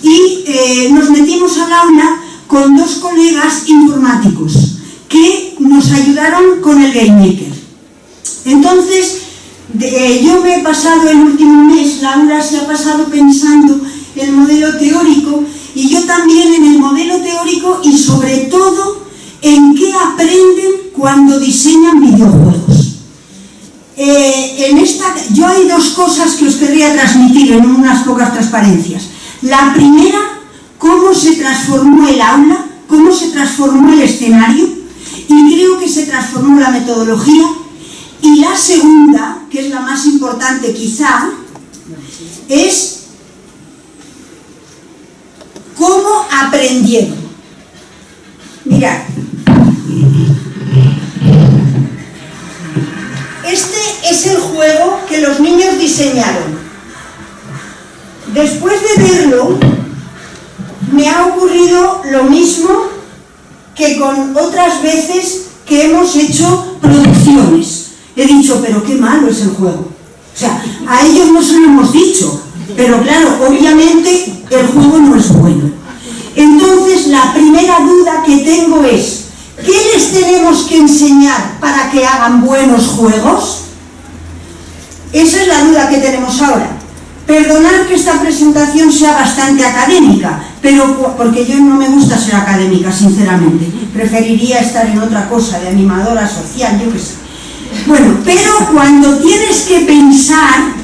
y nos metimos al aula con dos colegas informáticos que nos ayudaron con el Game Maker. Entonces, yo me he pasado el último mes, Laura se ha pasado pensando el modelo teórico, y yo también en el modelo teórico, y sobre todo en qué aprenden cuando diseñan videojuegos. Yo hay dos cosas que os querría transmitir en unas pocas transparencias. La primera, cómo se transformó el aula, cómo se transformó el escenario, y creo que se transformó la metodología. Y la segunda, que es la más importante quizá, es cómo aprendieron. Mirad, Este es el juego que los niños diseñaron. Después de verlo, me ha ocurrido lo mismo que con otras veces que hemos hecho producciones. He dicho, pero qué malo es el juego. O sea, a ellos no se lo hemos dicho, pero claro, obviamente el juego no es bueno. Entonces, la primera duda que tengo es, ¿qué les tenemos que enseñar para que hagan buenos juegos? Esa es la duda que tenemos ahora. Perdonad que esta presentación sea bastante académica, pero porque yo no me gusta ser académica, sinceramente. Preferiría estar en otra cosa, de animadora social, yo qué sé. Bueno, pero cuando tienes que pensar,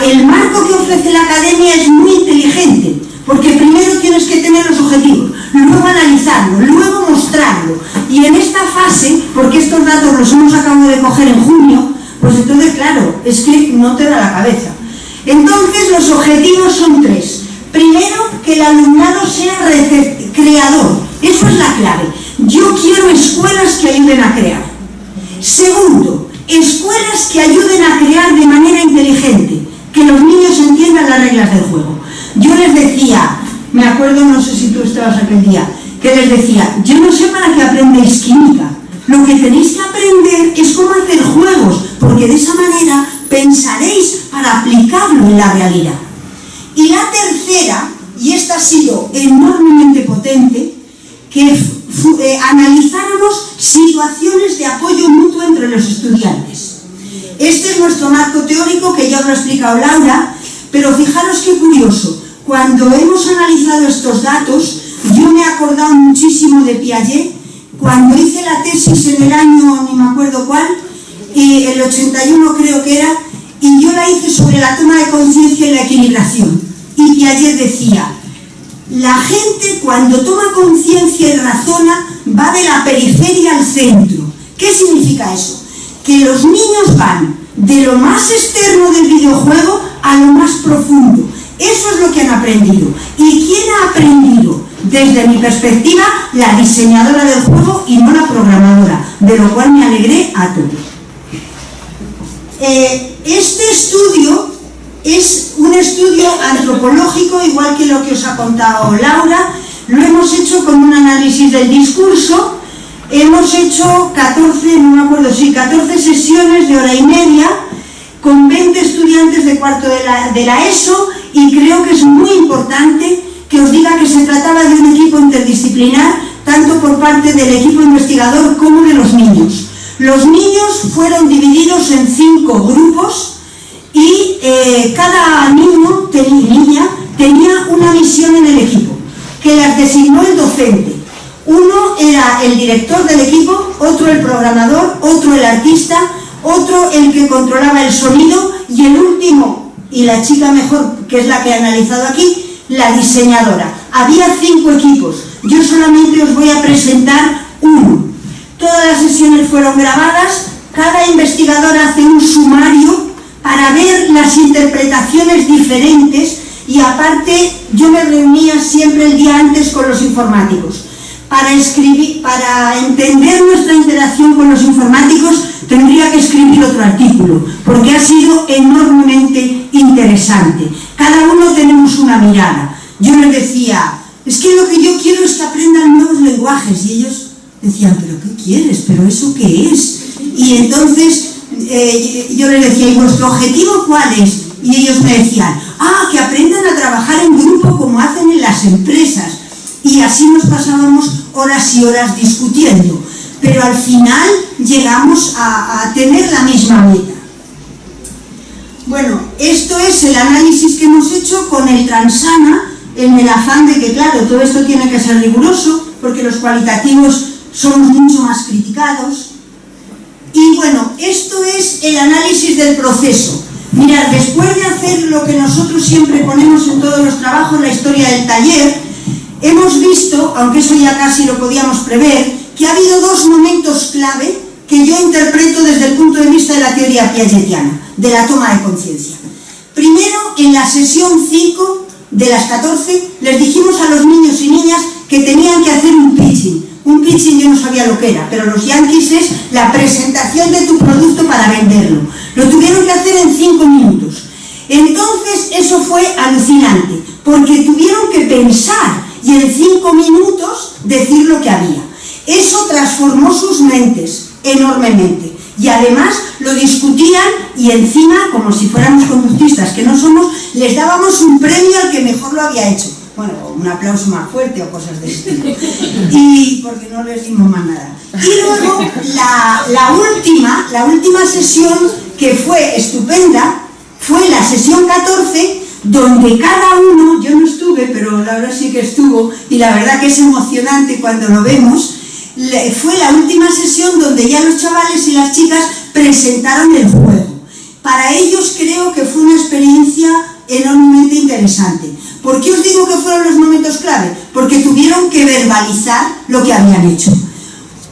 el marco que ofrece la academia es muy inteligente, porque primero tienes que tener los objetivos, luego analizarlo, luego mostrarlo. Y en esta fase, porque estos datos los hemos acabado de coger en junio, pues entonces, claro, es que no te da la cabeza. Entonces, los objetivos son 3. Primero, que el alumnado sea creador. Eso es la clave. Yo quiero escuelas que ayuden a crear. Segundo, escuelas que ayuden a crear de manera inteligente, que los niños entiendan las reglas del juego. Yo les decía, me acuerdo, no sé si tú estabas aquel día, que les decía, yo no sé para qué aprendéis química. Lo que tenéis que aprender es cómo hacer juegos, porque de esa manera pensaréis para aplicarlo en la realidad. Y la tercera, y esta ha sido enormemente potente, que analizáramos situaciones de apoyo mutuo entre los estudiantes. Este es nuestro marco teórico, que ya os lo ha explicado Laura, pero fijaros qué curioso, cuando hemos analizado estos datos, yo me he acordado muchísimo de Piaget, cuando hice la tesis en el año, ni me acuerdo cuál, y el 81 creo que era, y yo la hice sobre la toma de conciencia y la equilibración. Y Piaget decía, la gente cuando toma conciencia y razona va de la periferia al centro. ¿Qué significa eso? Que los niños van de lo más externo del videojuego a lo más profundo. Eso es lo que han aprendido. ¿Y quién ha aprendido? Desde mi perspectiva, la diseñadora del juego y no la programadora, de lo cual me alegré a todos. Este estudio es un estudio antropológico, igual que lo que os ha contado Laura. Lo hemos hecho con un análisis del discurso. Hemos hecho 14 sesiones de hora y media con 20 estudiantes de cuarto de la ESO, y creo que es muy importante que os diga que se trataba de un equipo interdisciplinar, tanto por parte del equipo investigador como de los niños. Los niños fueron divididos en 5 grupos y cada niño niña tenía una misión en el equipo, que las designó el docente. Uno era el director del equipo, otro el programador, otro el artista, otro el que controlaba el sonido, y el último, y la chica mejor, que es la que he analizado aquí, la diseñadora. Había 5 equipos, yo solamente os voy a presentar uno. Todas las sesiones fueron grabadas, cada investigador hace un sumario para ver las interpretaciones diferentes, y aparte yo me reunía siempre el día antes con los informáticos. Para entender nuestra interacción con los informáticos tendría que escribir otro artículo, porque ha sido enormemente interesante. Cada uno tenemos una mirada. Yo les decía, es que lo que yo quiero es que aprendan nuevos lenguajes, y ellos decían, ¿pero qué quieres? ¿Pero eso qué es? Y entonces yo les decía, ¿y vuestro objetivo cuál es? Y ellos me decían, que aprendan a trabajar en grupo como hacen en las empresas. Y así nos pasábamos horas y horas discutiendo, pero al final llegamos a tener la misma meta. Bueno, esto es el análisis que hemos hecho con el Transana, en el afán de que, claro, todo esto tiene que ser riguroso, porque los cualitativos somos mucho más criticados. Y bueno, esto es el análisis del proceso. Mirad, después de hacer lo que nosotros siempre ponemos en todos los trabajos, la historia del taller, hemos visto, aunque eso ya casi lo podíamos prever, que ha habido 2 momentos clave que yo interpreto desde el punto de vista de la teoría piagetiana, de la toma de conciencia. Primero, en la sesión 5 de las 14, les dijimos a los niños y niñas que tenían que hacer un pitching. Un pitching yo no sabía lo que era, pero los Yankees es la presentación de tu producto para venderlo. Lo tuvieron que hacer en 5 minutos. Entonces eso fue alucinante, porque tuvieron que pensar y en 5 minutos decir lo que había. Eso transformó sus mentes enormemente. Y además lo discutían y encima, como si fuéramos conductistas que no somos, les dábamos un premio al que mejor lo había hecho. Bueno, un aplauso más fuerte o cosas de ese tipo. Y porque no les dimos más nada. Y luego la última sesión, que fue estupenda, fue la sesión 14, donde cada uno, yo no estuve, pero Laura sí que estuvo, y la verdad que es emocionante cuando lo vemos. Fue la última sesión donde ya los chavales y las chicas presentaron el juego. Para ellos creo que fue una experiencia enormemente interesante. ¿Por qué os digo que fueron los momentos clave? Porque tuvieron que verbalizar lo que habían hecho.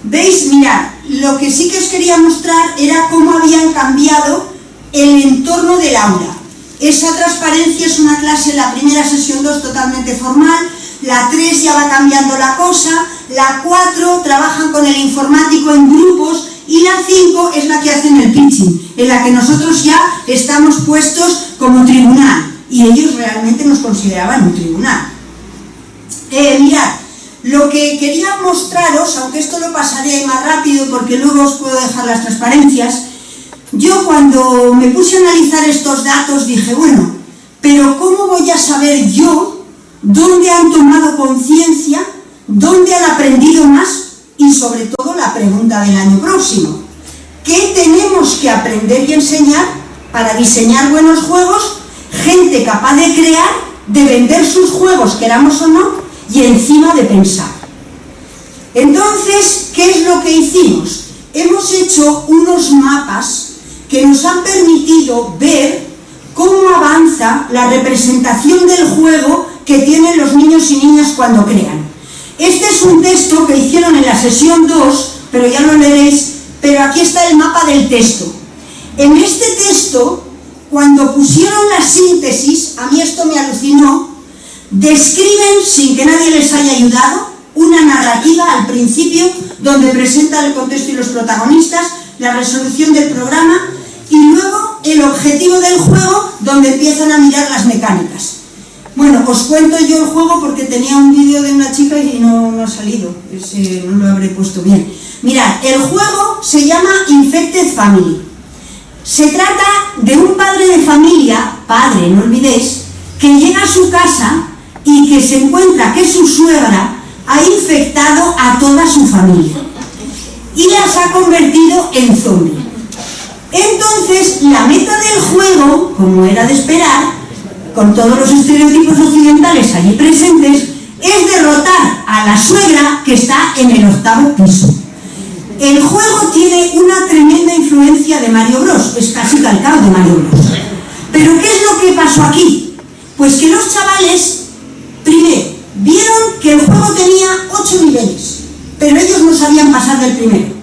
¿Veis? Mirad, lo que sí que os quería mostrar era cómo habían cambiado el entorno del aula. Esa transparencia es una clase, la primera sesión 2 totalmente formal, la 3 ya va cambiando la cosa, la 4 trabajan con el informático en grupos y la 5 es la que hacen el pitching, en la que nosotros ya estamos puestos como tribunal y ellos realmente nos consideraban un tribunal. Mirad, lo que quería mostraros, aunque esto lo pasaré más rápido porque luego os puedo dejar las transparencias, yo cuando me puse a analizar estos datos dije, bueno, pero ¿cómo voy a saber yo dónde han tomado conciencia, dónde han aprendido más y sobre todo la pregunta del año próximo? ¿Qué tenemos que aprender y enseñar para diseñar buenos juegos? Gente capaz de crear, de vender sus juegos, queramos o no, y encima de pensar. Entonces, ¿qué es lo que hicimos? Hemos hecho unos mapas que nos han permitido ver cómo avanza la representación del juego que tienen los niños y niñas cuando crean. Este es un texto que hicieron en la sesión 2, pero ya lo leeréis, pero aquí está el mapa del texto. En este texto, cuando pusieron la síntesis, a mí esto me alucinó, describen, sin que nadie les haya ayudado, una narrativa al principio, donde presentan el contexto y los protagonistas, la resolución del programa, y luego el objetivo del juego, donde empiezan a mirar las mecánicas. Bueno, os cuento yo el juego porque tenía un vídeo de una chica y no ha salido, no lo habré puesto bien. Mirad, el juego se llama Infected Family. Se trata de un padre de familia, padre, no olvidéis, que llega a su casa y que se encuentra que su suegra ha infectado a toda su familia y las ha convertido en zombies. Entonces, la meta del juego, como era de esperar, con todos los estereotipos occidentales allí presentes, es derrotar a la suegra que está en el 8º piso. El juego tiene una tremenda influencia de Mario Bros, es casi calcado de Mario Bros. Pero ¿qué es lo que pasó aquí? Pues que los chavales, primero, vieron que el juego tenía 8 niveles, pero ellos no sabían pasar del primero.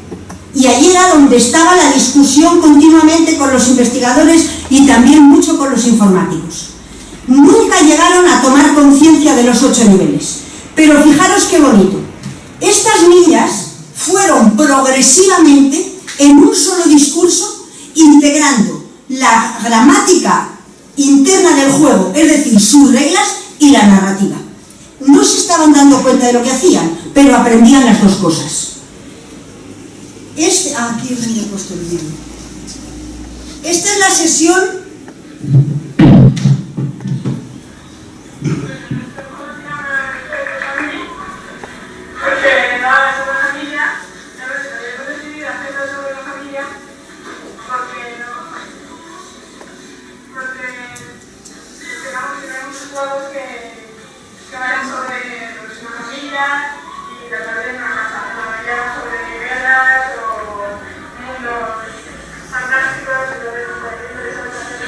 Y allí era donde estaba la discusión continuamente con los investigadores y también mucho con los informáticos. Nunca llegaron a tomar conciencia de los 8 niveles. Pero fijaros qué bonito. Estas niñas fueron progresivamente, en un solo discurso, integrando la gramática interna del juego, es decir, sus reglas y la narrativa. No se estaban dando cuenta de lo que hacían, pero aprendían las dos cosas. Aquí es donde he puesto el vídeo. Esta es la sesión. Porque nada, es una familia, habíamos decidido hacerlo sobre la familia porque esperamos que tenemos muchos juegos que vayan sobre una familia y tratar de una casa, la mayoría sobre guerras o mundos fantásticos, entonces nos parece interesante hacer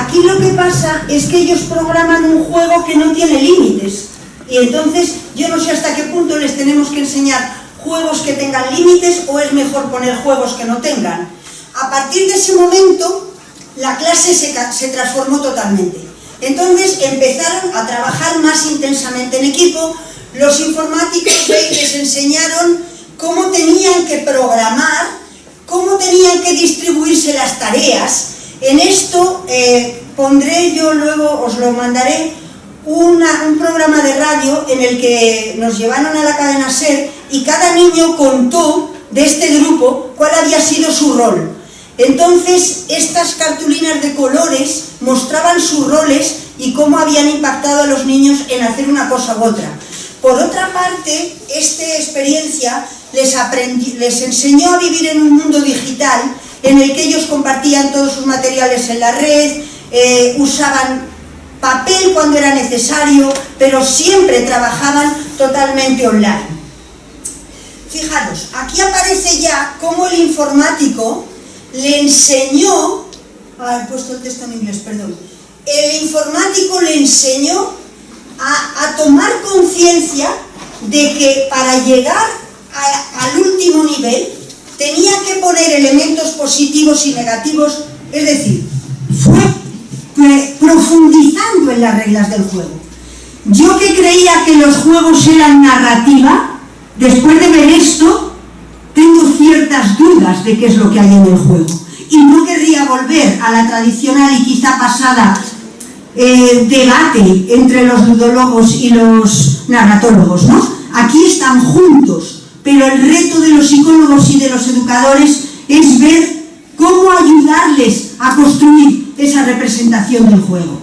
aquí lo que pasa es que ellos programan un juego que no tiene límites. Y entonces yo no sé hasta qué punto les tenemos que enseñar juegos que tengan límites o es mejor poner juegos que no tengan. A partir de ese momento la clase se transformó totalmente. Entonces empezaron a trabajar más intensamente en equipo. Los informáticos les enseñaron cómo tenían que programar, cómo tenían que distribuirse las tareas. En esto pondré yo, luego os lo mandaré, un programa de radio en el que nos llevaron a la cadena SER y cada niño contó de este grupo cuál había sido su rol. Entonces estas cartulinas de colores mostraban sus roles y cómo habían impactado a los niños en hacer una cosa u otra. Por otra parte, esta experiencia les enseñó a vivir en un mundo digital en el que ellos compartían todos sus materiales en la red, usaban papel cuando era necesario, pero siempre trabajaban totalmente online. Fijaros, aquí aparece ya cómo el informático le enseñó, he puesto el texto en inglés, perdón, el informático le enseñó a tomar conciencia de que para llegar al último nivel tenía que poner elementos positivos y negativos, es decir, fue profundizando en las reglas del juego. Yo que creía que los juegos eran narrativa, después de ver esto, tengo ciertas dudas de qué es lo que hay en el juego. Y no querría volver a la tradicional y quizá pasada debate entre los ludólogos y los narratólogos, ¿no? Aquí están juntos, pero el reto de los psicólogos y de los educadores es ver cómo ayudarles a construir esa representación del juego.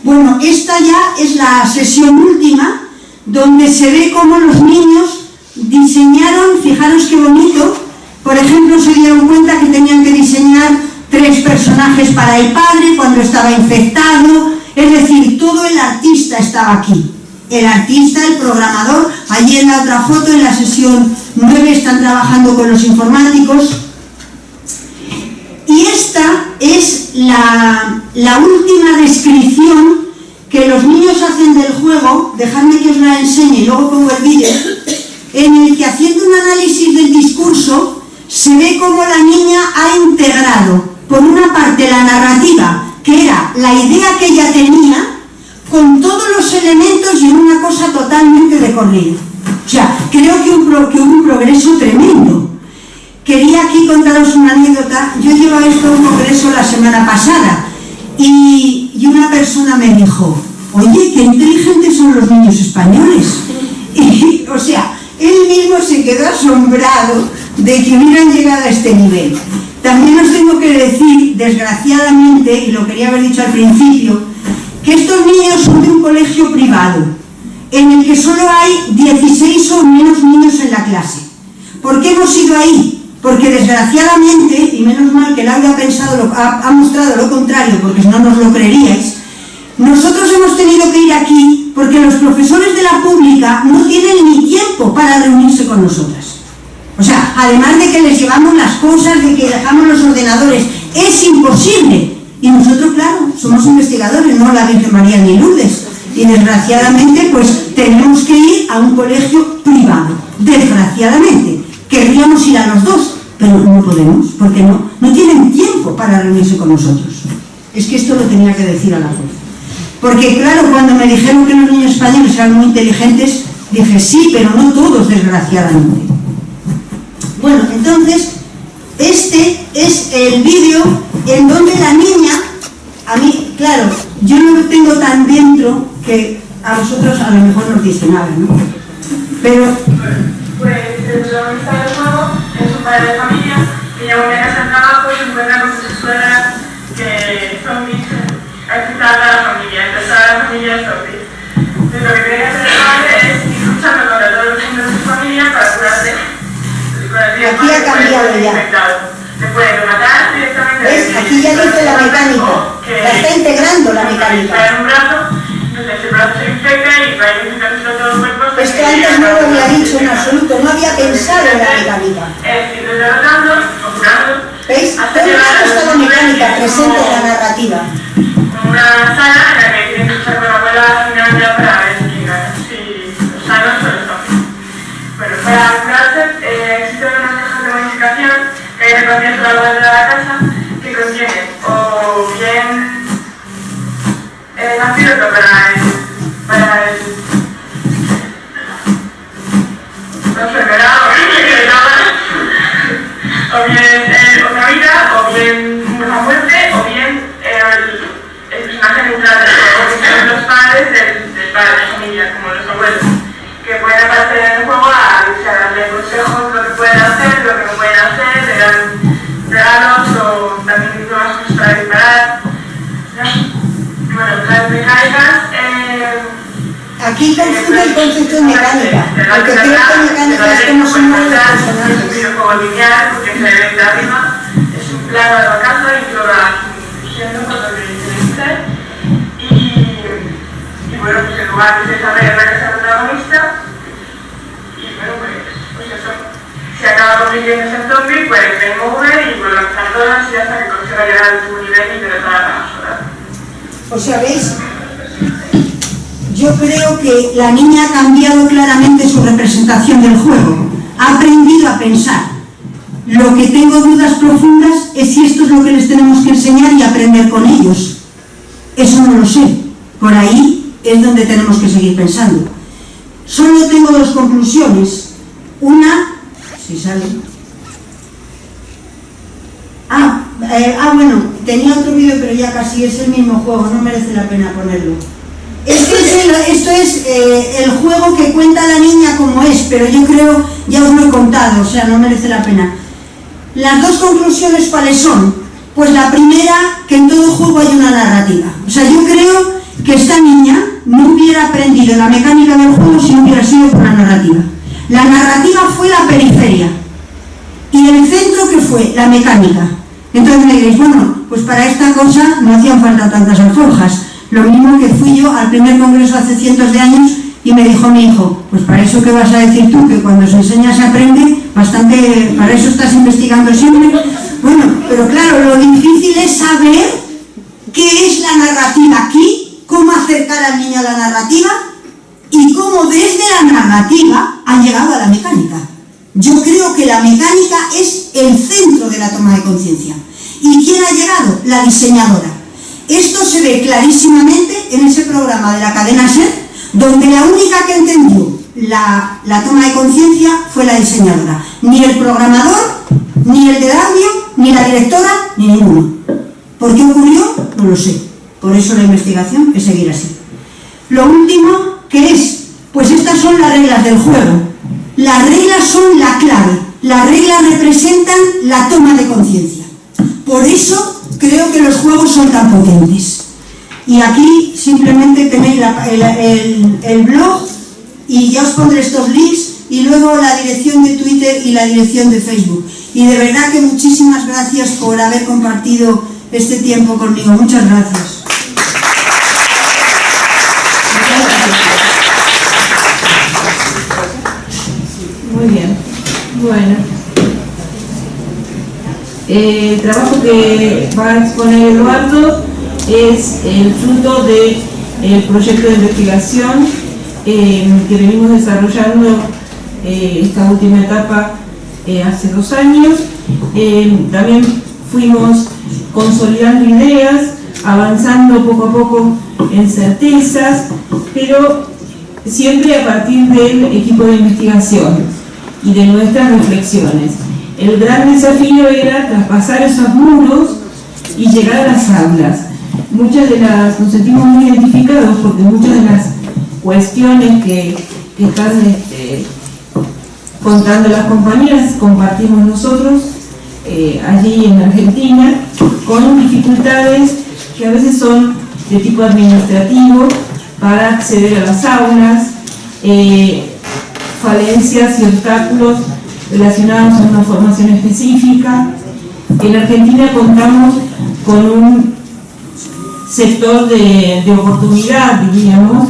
Bueno, esta ya es la sesión última, donde se ve cómo los niños diseñaron, fijaros qué bonito, por ejemplo, se dieron cuenta que tenían que diseñar 3 personajes para el padre cuando estaba infectado, es decir, todo el artista estaba aquí. El artista, el programador, allí en la otra foto, en la sesión 9, están trabajando con los informáticos. Y esta es la última descripción que los niños hacen del juego, dejadme que os la enseñe y luego pongo el vídeo, en el que haciendo un análisis del discurso se ve cómo la niña ha integrado, por una parte, la narrativa, que era la idea que ella tenía, con todos los elementos y en una cosa totalmente de corrido. O sea, creo que hubo un progreso tremendo. Quería aquí contaros una anécdota. Yo llevo esto a un congreso la semana pasada y una persona me dijo, oye, qué inteligentes son los niños españoles. Y, o sea, él mismo se quedó asombrado de que hubieran llegado a este nivel. También os tengo que decir, desgraciadamente, y lo quería haber dicho al principio, que estos niños son de un colegio privado, en el que solo hay 16 o menos niños en la clase. ¿Por qué hemos ido ahí? Porque desgraciadamente, y menos mal que Laura ha mostrado lo contrario, porque si no nos lo creeríais, nosotros hemos tenido que ir aquí porque los profesores de la pública no tienen ni tiempo para reunirse con nosotras. O sea, además de que les llevamos las cosas, de que dejamos los ordenadores, es imposible. Y nosotros, claro, somos investigadores, no la Virgen María ni Lourdes. Y desgraciadamente, pues tenemos que ir a un colegio privado. Desgraciadamente. Querríamos ir a los dos, pero no podemos, porque no tienen tiempo para reunirse con nosotros. Es que esto lo tenía que decir a la fuerza. Porque claro, cuando me dijeron que los niños españoles eran muy inteligentes, dije sí, pero no todos, desgraciadamente. Bueno, entonces, este es el vídeo en donde la niña, a mí, claro, yo no lo tengo tan dentro que a vosotros a lo mejor nos dice nada, ¿no? Pero... Pues el protagonista del juego es un padre de familia que llega a casa al trabajo y se encuentra con sus suegras que son excitar a la familia, empezar a la familia zombies. Entonces lo que tiene que hacer el padre es ir luchando contra todos los miembros de su familia para curarse. Aquí ha cambiado ya. Se puede matar directamente. ¿Ves? Aquí ya dice la mecánica. La está integrando la mecánica. Un brazo, entonces el brazo se infecta y va a infectarse todo el cuerpo. Es que antes no lo había dicho en absoluto, no había pensado en la mecánica. Es ir derrotando o curando ¿Veis? hasta Todo llegar esto está la mecánica presente en la como narrativa. una sala en la que tienen que estar con la abuela al final ya para ver si los sanos o los zombies. Bueno, para curarse existen unas cajas de modificación que hay repartidas a lo largo de la casa que contienen o bien el antídoto para el no sé, verano, que le llaman, o bien otra vida, o bien una muerte, o bien el personaje neutral del juego, que son los padres del padre de familia, como los abuelos, que pueden aparecer en el juego a darle consejos de lo que pueden hacer, lo que no pueden hacer, le dan regalos o también nuevas cosas para disparar. Bueno, las mecánicas. Aquí confunde el concepto de mecánica, porque creo que mecánica es como son los personajes. Es un videojuego lineal, porque se ve de arriba, es un plano de la casa y tú lo vas siendo cuando te dice. Y bueno, pues el lugar que se sabe es la casa protagonista. Y bueno, pues eso. Si acaba convirtiéndose en zombie, pues game over y vuelve a empezar todas y hasta que consiga llegar al último nivel y te lo da la basura. O sea, ¿veis? Yo creo que la niña ha cambiado claramente su representación del juego. Ha aprendido a pensar. Lo que tengo dudas profundas es si esto es lo que les tenemos que enseñar y aprender con ellos. Eso no lo sé. Por ahí es donde tenemos que seguir pensando. Solo tengo dos conclusiones. Una, si sale. Bueno, tenía otro vídeo, pero ya casi es el mismo juego, no merece la pena ponerlo. Esto es el juego que cuenta la niña como es, pero yo creo, ya os lo he contado, o sea, no merece la pena. Las dos conclusiones, ¿cuáles son? Pues la primera, que en todo juego hay una narrativa. O sea, yo creo que esta niña no hubiera aprendido la mecánica del juego si no hubiera sido por la narrativa. La narrativa fue la periferia y el centro, que fue la mecánica. Entonces me diréis, bueno, pues para esta cosa no hacían falta tantas alforjas. Lo mismo que fui yo al primer congreso hace cientos de años y me dijo mi hijo, pues para eso que vas a decir tú, que cuando se enseña se aprende, bastante, para eso estás investigando siempre. Bueno, pero claro, lo difícil es saber qué es la narrativa aquí, cómo acercar al niño a la narrativa y cómo desde la narrativa ha llegado a la mecánica. Yo creo que la mecánica es el centro de la toma de conciencia. ¿Y quién ha llegado? La diseñadora. Esto se ve clarísimamente en ese programa de la cadena SER, donde la única que entendió la toma de conciencia fue la diseñadora. Ni el programador, ni el de audio, ni la directora, ni ninguno. ¿Por qué ocurrió? No lo sé. Por eso la investigación es seguir así. Lo último, ¿qué es? Pues estas son las reglas del juego. Las reglas son la clave. Las reglas representan la toma de conciencia. Por eso creo que los juegos son tan potentes. Y aquí simplemente tenéis el blog y ya os pondré estos links y luego la dirección de Twitter y la dirección de Facebook. Y de verdad que muchísimas gracias por haber compartido este tiempo conmigo. Muchas gracias. Muy bien. Bueno. El trabajo que va a exponer Eduardo es el fruto del proyecto de investigación que venimos desarrollando esta última etapa hace 2 años. También fuimos consolidando ideas, avanzando poco a poco en certezas, pero siempre a partir del equipo de investigación y de nuestras reflexiones. El gran desafío era traspasar esos muros y llegar a las aulas. Nos sentimos muy identificados porque muchas de las cuestiones que están contando las compañeras compartimos nosotros allí en Argentina, con dificultades que a veces son de tipo administrativo para acceder a las aulas, falencias y obstáculos relacionados a una formación específica. En Argentina contamos con un sector de oportunidad, diríamos,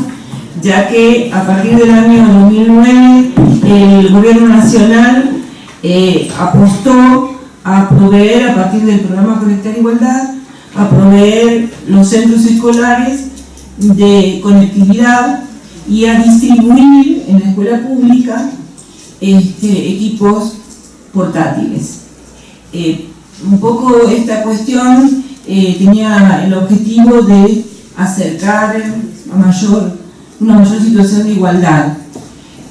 ya que a partir del año 2009 el gobierno nacional apostó a proveer, a partir del programa Conectar Igualdad, a proveer los centros escolares de conectividad y a distribuir en la escuela pública equipos portátiles. Un poco esta cuestión tenía el objetivo de acercar a una mayor situación de igualdad.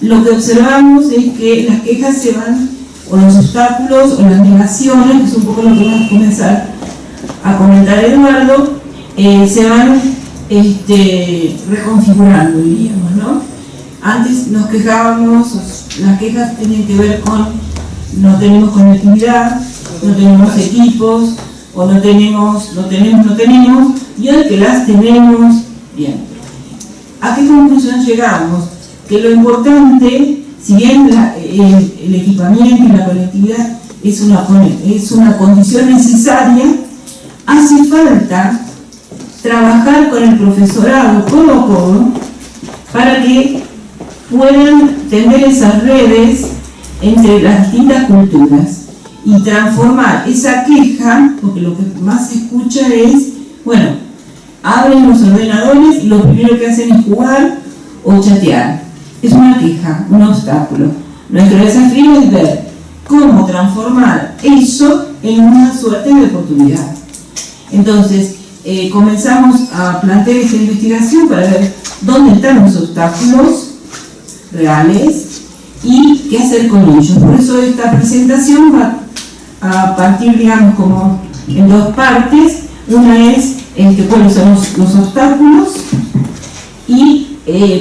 Lo que observamos es que las quejas se van, o los obstáculos, o las negaciones, que es un poco lo que vamos a comenzar a comentar Eduardo, se van reconfigurando, diríamos, ¿no? Antes nos quejábamos, las quejas tenían que ver con no tenemos conectividad, no tenemos equipos, o no tenemos, y hoy que las tenemos, bien. ¿A qué conclusión llegamos? Que lo importante, si bien el equipamiento y la conectividad es una condición necesaria, hace falta trabajar con el profesorado codo a codo para que puedan tender esas redes entre las distintas culturas y transformar esa queja, porque lo que más se escucha es, bueno, abren los ordenadores y lo primero que hacen es jugar o chatear. Es una queja, un obstáculo. Nuestro desafío es ver cómo transformar eso en una suerte de oportunidad. Entonces, comenzamos a plantear esta investigación para ver dónde están los obstáculos reales y qué hacer con ellos. Por eso esta presentación va a partir, digamos, como en dos partes. Una es cuáles son los obstáculos y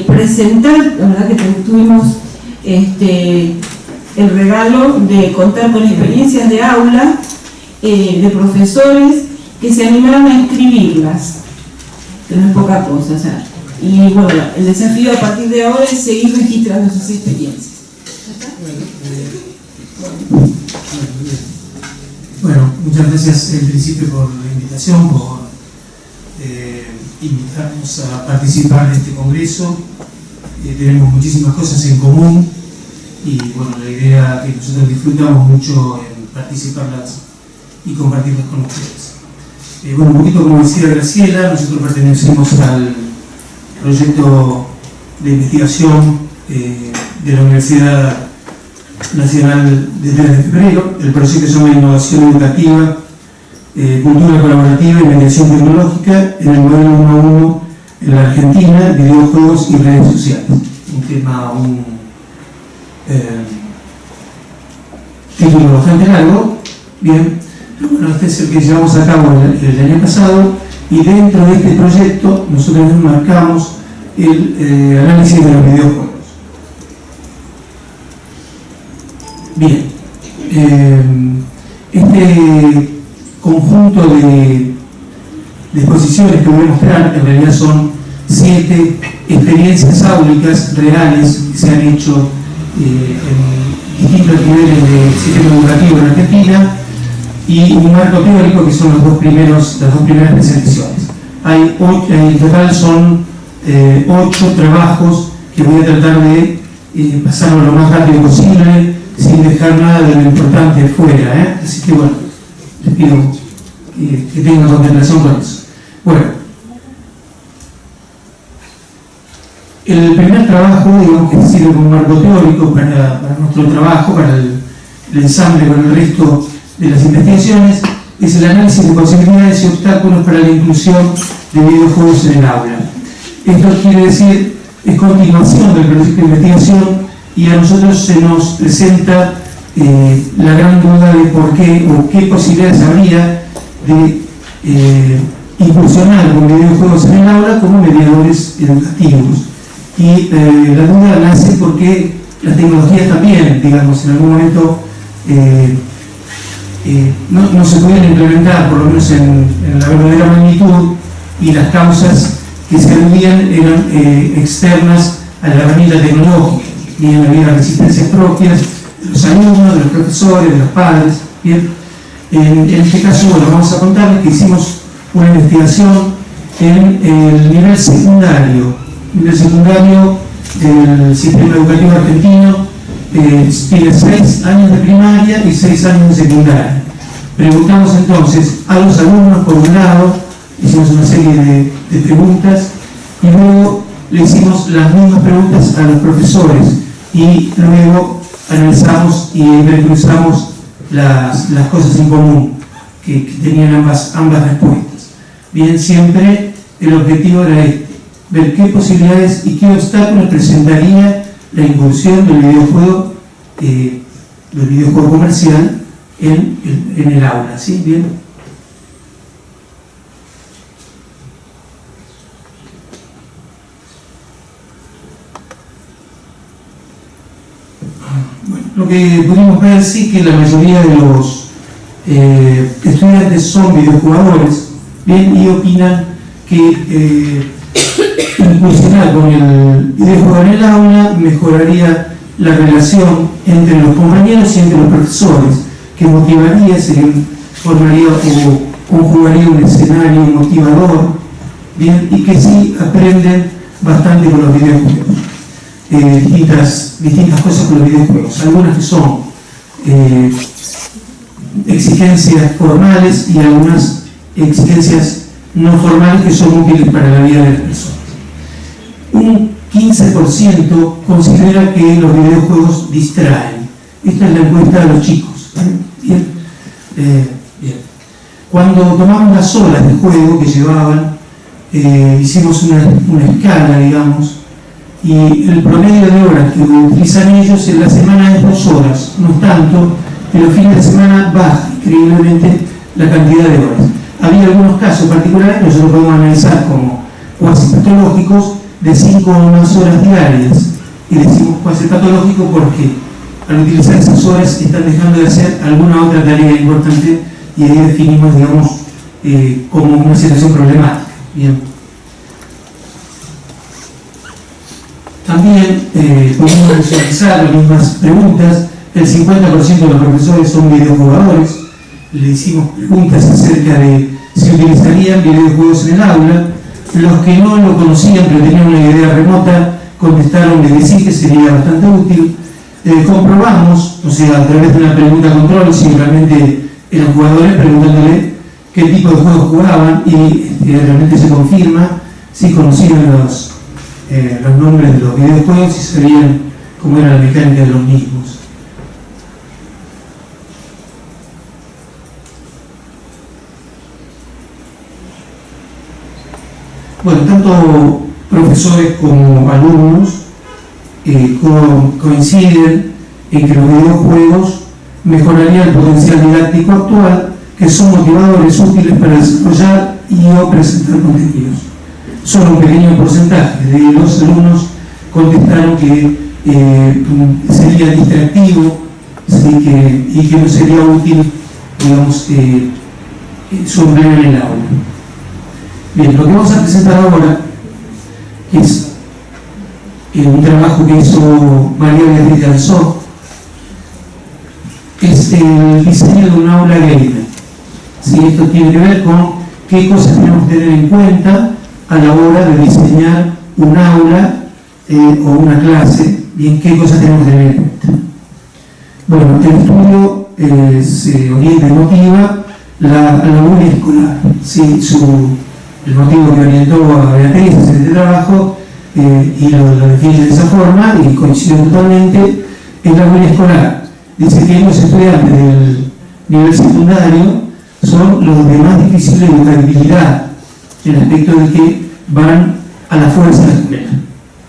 presentar, la verdad que tuvimos el regalo de contar con experiencias de aula, de profesores que se animaron a escribirlas, que no es poca cosa, o sea, y bueno, el desafío a partir de ahora es seguir registrando esas experiencias. Bueno, muchas gracias en principio por la invitación, por invitarnos a participar de este congreso. Tenemos muchísimas cosas en común y bueno, la idea que nosotros disfrutamos mucho en participarlas y compartirlas con ustedes. Bueno, un poquito como decía Graciela, nosotros pertenecemos al proyecto de investigación de la Universidad Nacional de 3 de Febrero. El proyecto se llama Innovación Educativa, Cultura Colaborativa y Mediación Tecnológica en el modelo 1.1 en la Argentina, videojuegos y redes sociales. Un tema, título bastante largo, bien, pero bueno, este es el que llevamos a cabo el año pasado, y dentro de este proyecto nosotros marcamos el análisis de los videojuegos. Bien, este conjunto de exposiciones que voy a mostrar en realidad son 7 experiencias áulicas reales que se han hecho en distintos niveles del sistema educativo en Argentina, y un marco teórico que son las dos primeras presentaciones. En total son 8 trabajos que voy a tratar de pasarlo lo más rápido posible sin dejar nada de lo importante fuera, así que bueno, les pido que tengan contemplación con eso. Bueno, el primer trabajo, digamos, que sirve como marco teórico para nuestro trabajo, para el ensamble con el resto de las investigaciones, es el análisis de posibilidades y obstáculos para la inclusión de videojuegos en el aula. Esto quiere decir, es continuación del proyecto de investigación, y a nosotros se nos presenta la gran duda de por qué o qué posibilidades habría de incursionar con videojuegos en el aula como mediadores educativos. Y la duda nace porque las tecnologías también, digamos, en algún momento no se podían implementar, por lo menos en la verdadera magnitud, y las causas que se aludían eran externas a la herramienta tecnológica. Bien, había resistencias propias de los alumnos, de los profesores, de los padres. Bien, en este caso, bueno, vamos a contarles que hicimos una investigación en el nivel secundario. El nivel secundario del sistema educativo argentino tiene 6 años de primaria y 6 años de secundaria. Preguntamos entonces a los alumnos por un lado, hicimos una serie de preguntas y luego le hicimos las mismas preguntas a los profesores y luego analizamos y cruzamos las cosas en común que tenían ambas respuestas. Bien, siempre el objetivo era ver qué posibilidades y qué obstáculos presentaría la incursión del videojuego comercial en el aula, ¿sí? Bien. Bueno, lo que pudimos ver sí que la mayoría de los estudiantes son videojugadores, bien, y opinan que incursionar con el videojuego en el aula mejoraría la relación entre los compañeros y entre los profesores, que motivaría, formaría o conjugaría un escenario motivador, bien, y que sí aprenden bastante con los videojuegos. Distintas cosas con los videojuegos, algunas que son exigencias formales y algunas exigencias no formales que son útiles para la vida de las personas. Un 15% considera que los videojuegos distraen. Esta es la encuesta de los chicos. Bien. Bien. Cuando tomamos las horas de juego que llevaban, hicimos una escala, digamos, y el promedio de horas que utilizan ellos en la semana es 2 horas, no es tanto, pero los fines de semana baja increíblemente la cantidad de horas. Había algunos casos particulares que nosotros podemos analizar como cuasi patológicos de 5 o más horas diarias, y decimos cuasi patológico porque al utilizar esas horas están dejando de hacer alguna otra tarea importante y ahí definimos, digamos, como una situación problemática. Bien. También podemos visualizar las mismas preguntas. El 50% de los profesores son videojugadores. Le hicimos preguntas acerca de si utilizarían videojuegos en el aula. Los que no lo conocían pero tenían una idea remota contestaron de que sí, que sería bastante útil. Comprobamos, o sea, a través de una pregunta control, si realmente eran jugadores, preguntándole qué tipo de juegos jugaban y realmente se confirma si conocían los nombres de los videojuegos y sabían cómo era la mecánica de los mismos. Bueno, tanto profesores como alumnos coinciden en que los videojuegos mejorarían el potencial didáctico actual, que son motivadores útiles para desarrollar y o presentar contenidos. Solo un pequeño porcentaje de los alumnos contestaron que sería distractivo, ¿sí? y que no sería útil, digamos, su empleo en el aula. Bien, lo que vamos a presentar ahora es un trabajo que hizo María Beatriz Garzó, es el diseño de un aula gamer. ¿Sí? Esto tiene que ver con qué cosas tenemos que tener en cuenta a la hora de diseñar un aula o una clase, bien, qué cosas tenemos que tener en cuenta. Bueno, el estudio se orienta y motiva la labor escolar, ¿sí? El motivo que orientó a Beatriz a hacer este trabajo y lo define de esa forma y coincide totalmente en la labor escolar. Dice que los estudiantes del nivel secundario son los de más difícil educabilidad, en el aspecto de que van a la fuerza de la escuela.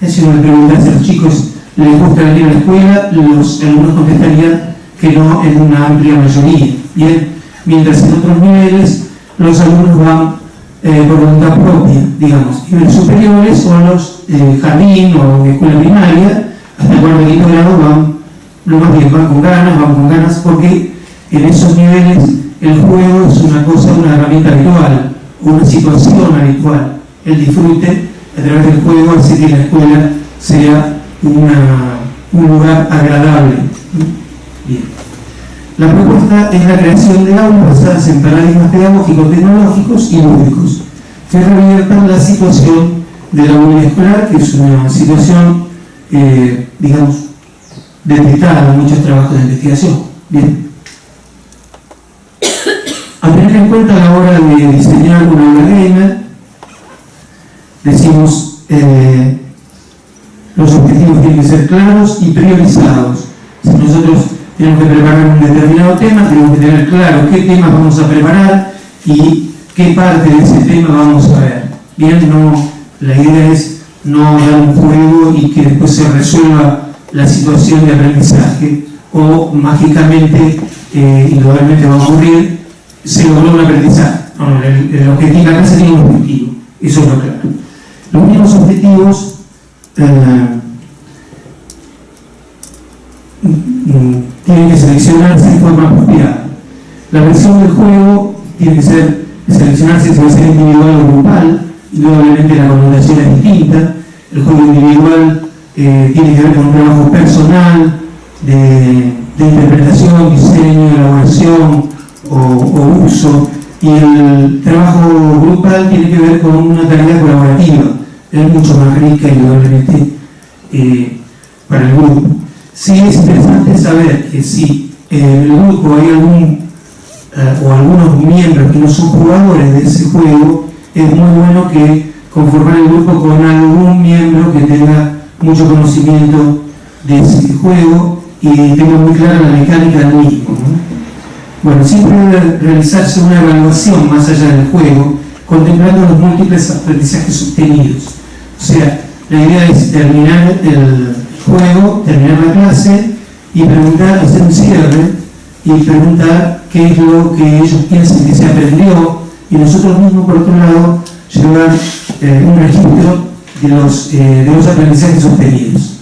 Si uno le pregunta si a los chicos les gusta venir a la escuela, los alumnos contestarían que no en una amplia mayoría. Bien, mientras en otros niveles los alumnos van por voluntad propia, digamos. Niveles superiores o los jardín o escuela primaria, hasta el 4.º grado van lo más bien, van con ganas, porque en esos niveles el juego es una cosa, una herramienta habitual, una situación habitual. El disfrute a través del juego hace que la escuela sea un lugar agradable. Bien. La propuesta es la creación de aulas basadas en paradigmas pedagógicos, tecnológicos y lúdicos que reviertan la situación de la aula escolar, que es una situación, digamos, detectada en muchos trabajos de investigación. Bien. cuenta a la hora de diseñar una aula gamer. Decimos, los objetivos tienen que ser claros y priorizados. Si nosotros tenemos que preparar un determinado tema, tenemos que tener claro qué temas vamos a preparar y qué parte de ese tema vamos a ver. Bien, la idea es no dar un juego y que después se resuelva la situación de aprendizaje o mágicamente, indudablemente va a ocurrir, se logró un aprendizaje. No, el objetivo, la clase tiene un objetivo, eso es lo claro. Los mismos objetivos tienen que seleccionarse de forma apropiada. La versión del juego tiene que seleccionarse si va a ser individual o grupal, indudablemente la connotación es distinta. El juego individual tiene que ver con un trabajo personal de interpretación, diseño, elaboración o uso, y el trabajo grupal tiene que ver con una tarea colaborativa, es mucho más rica indudablemente para el grupo. Sí es interesante saber que si en el grupo hay o algunos miembros que no son jugadores de ese juego, es muy bueno que conformar el grupo con algún miembro que tenga mucho conocimiento de ese juego y tenga muy clara la mecánica del mismo, ¿no? Bueno, siempre debe realizarse una evaluación más allá del juego, contemplando los múltiples aprendizajes obtenidos. O sea, la idea es terminar el juego, terminar la clase y preguntar, hacer un cierre y preguntar qué es lo que ellos piensan que se aprendió, y nosotros mismos, por otro lado, llevar un registro de los aprendizajes obtenidos.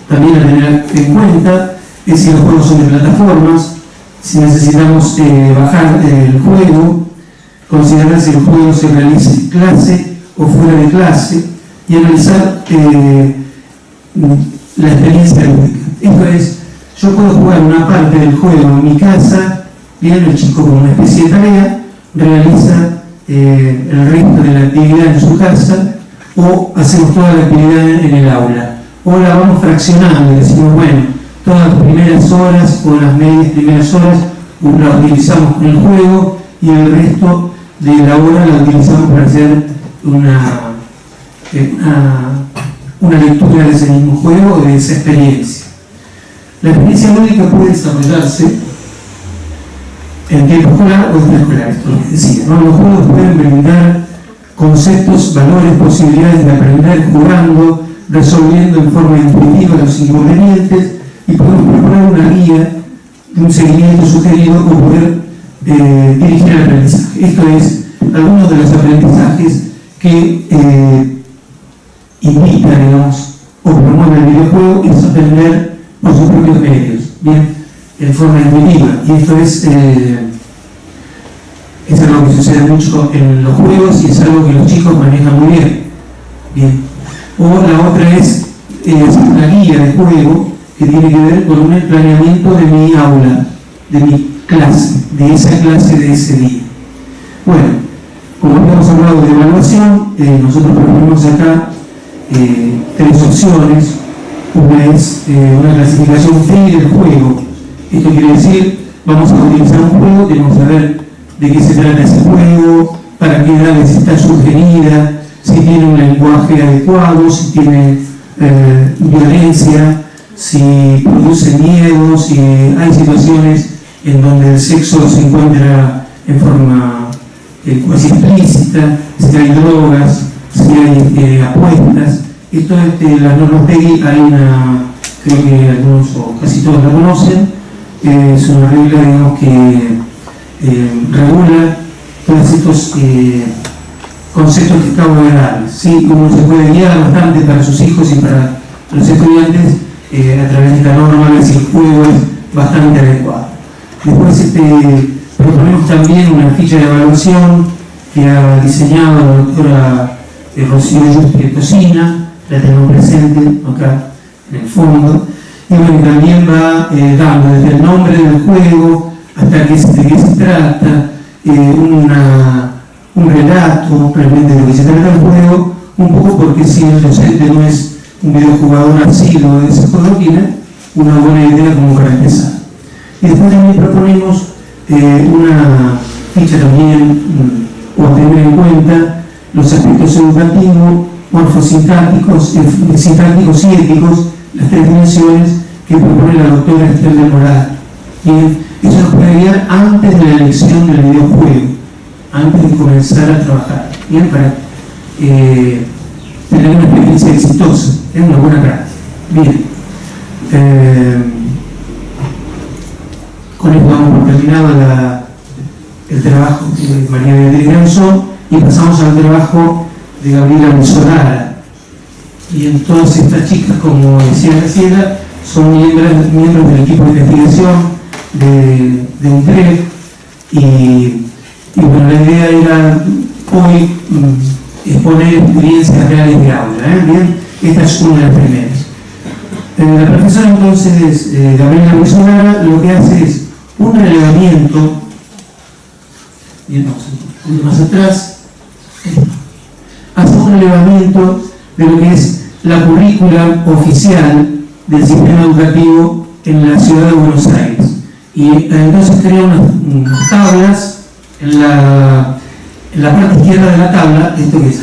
También a tener en cuenta es si los juegos son de plataformas, si necesitamos bajar el juego, considerar si el juego se realiza en clase o fuera de clase y analizar la experiencia lúdica. Esto es, yo puedo jugar una parte del juego en mi casa, bien, el chico con una especie de tarea realiza el resto de la actividad en su casa, o hacemos toda la actividad en el aula, o la vamos fraccionando y decimos, bueno, todas las primeras horas o las medias primeras horas la utilizamos con el juego y el resto de la hora la utilizamos para hacer una lectura de ese mismo juego o de esa experiencia. La experiencia lúdica puede desarrollarse en tiempo escolar o extraescolar, esto es lo que decía, ¿no? Los juegos pueden brindar conceptos, valores, posibilidades de aprender jugando, resolviendo en forma intuitiva los inconvenientes, y podemos preparar una guía, un seguimiento sugerido o poder dirigir el aprendizaje. Esto es algunos de los aprendizajes que invitan, digamos, o promueve el videojuego, es aprender por sus propios medios, bien, en forma intuitiva. Y esto es algo que sucede mucho en los juegos y es algo que los chicos manejan muy bien. Bien. O la otra es una guía de juego que tiene que ver con un planeamiento de mi aula, de mi clase, de esa clase de ese día. Bueno, como habíamos hablado de evaluación, nosotros proponemos acá tres opciones. Una es una clasificación free del juego. Esto quiere decir, vamos a utilizar un juego, tenemos que saber de qué se trata ese juego, para qué edades está sugerida, si tiene un lenguaje adecuado, si tiene violencia, si produce miedo, si hay situaciones en donde el sexo se encuentra en forma casi explícita, si hay drogas, si hay apuestas. Esto es las normas PEGI, hay una, creo que algunos o casi todos la conocen, es una regla, digamos, que regula todos estos conceptos que acabo de dar. ¿Sí? Uno se puede guiar bastante para sus hijos y para los estudiantes a través de esta norma, a ver si el juego es bastante adecuado. Después proponemos también una ficha de evaluación que ha diseñado la doctora Rocío Tocina, la tenemos presente acá en el fondo, y bueno, también va dando desde el nombre del juego hasta de qué se trata, un relato realmente de lo que se trata el juego, un poco porque si el docente no es un videojugador asiduo de ese juego, tiene una buena idea como para empezar. Y después también proponemos una ficha también, o a tener en cuenta los aspectos educativos, morfosintácticos, sintácticos y éticos, las tres dimensiones que propone la doctora Esther del Moral. Bien, eso nos puede guiar antes de la elección del videojuego, antes de comenzar a trabajar, bien, para tener una experiencia exitosa, es una buena práctica. Bien, con esto damos por terminado el trabajo de María Beatriz Ganso y pasamos al trabajo de Gabriela Musodara. Y en todas estas chicas, como decía Graciela, son miembros del equipo de investigación de UNTREF y bueno, la idea era hoy exponer experiencias reales de aula. Bien, esta es una de las primeras. La profesora entonces, Gabriela Musodara, lo que hace es un relevamiento, bien, vamos un poquito más atrás, hace un relevamiento de lo que es la currícula oficial del sistema educativo en la ciudad de Buenos Aires. Y entonces crea unas tablas en la parte izquierda de la tabla. ¿Esto qué es?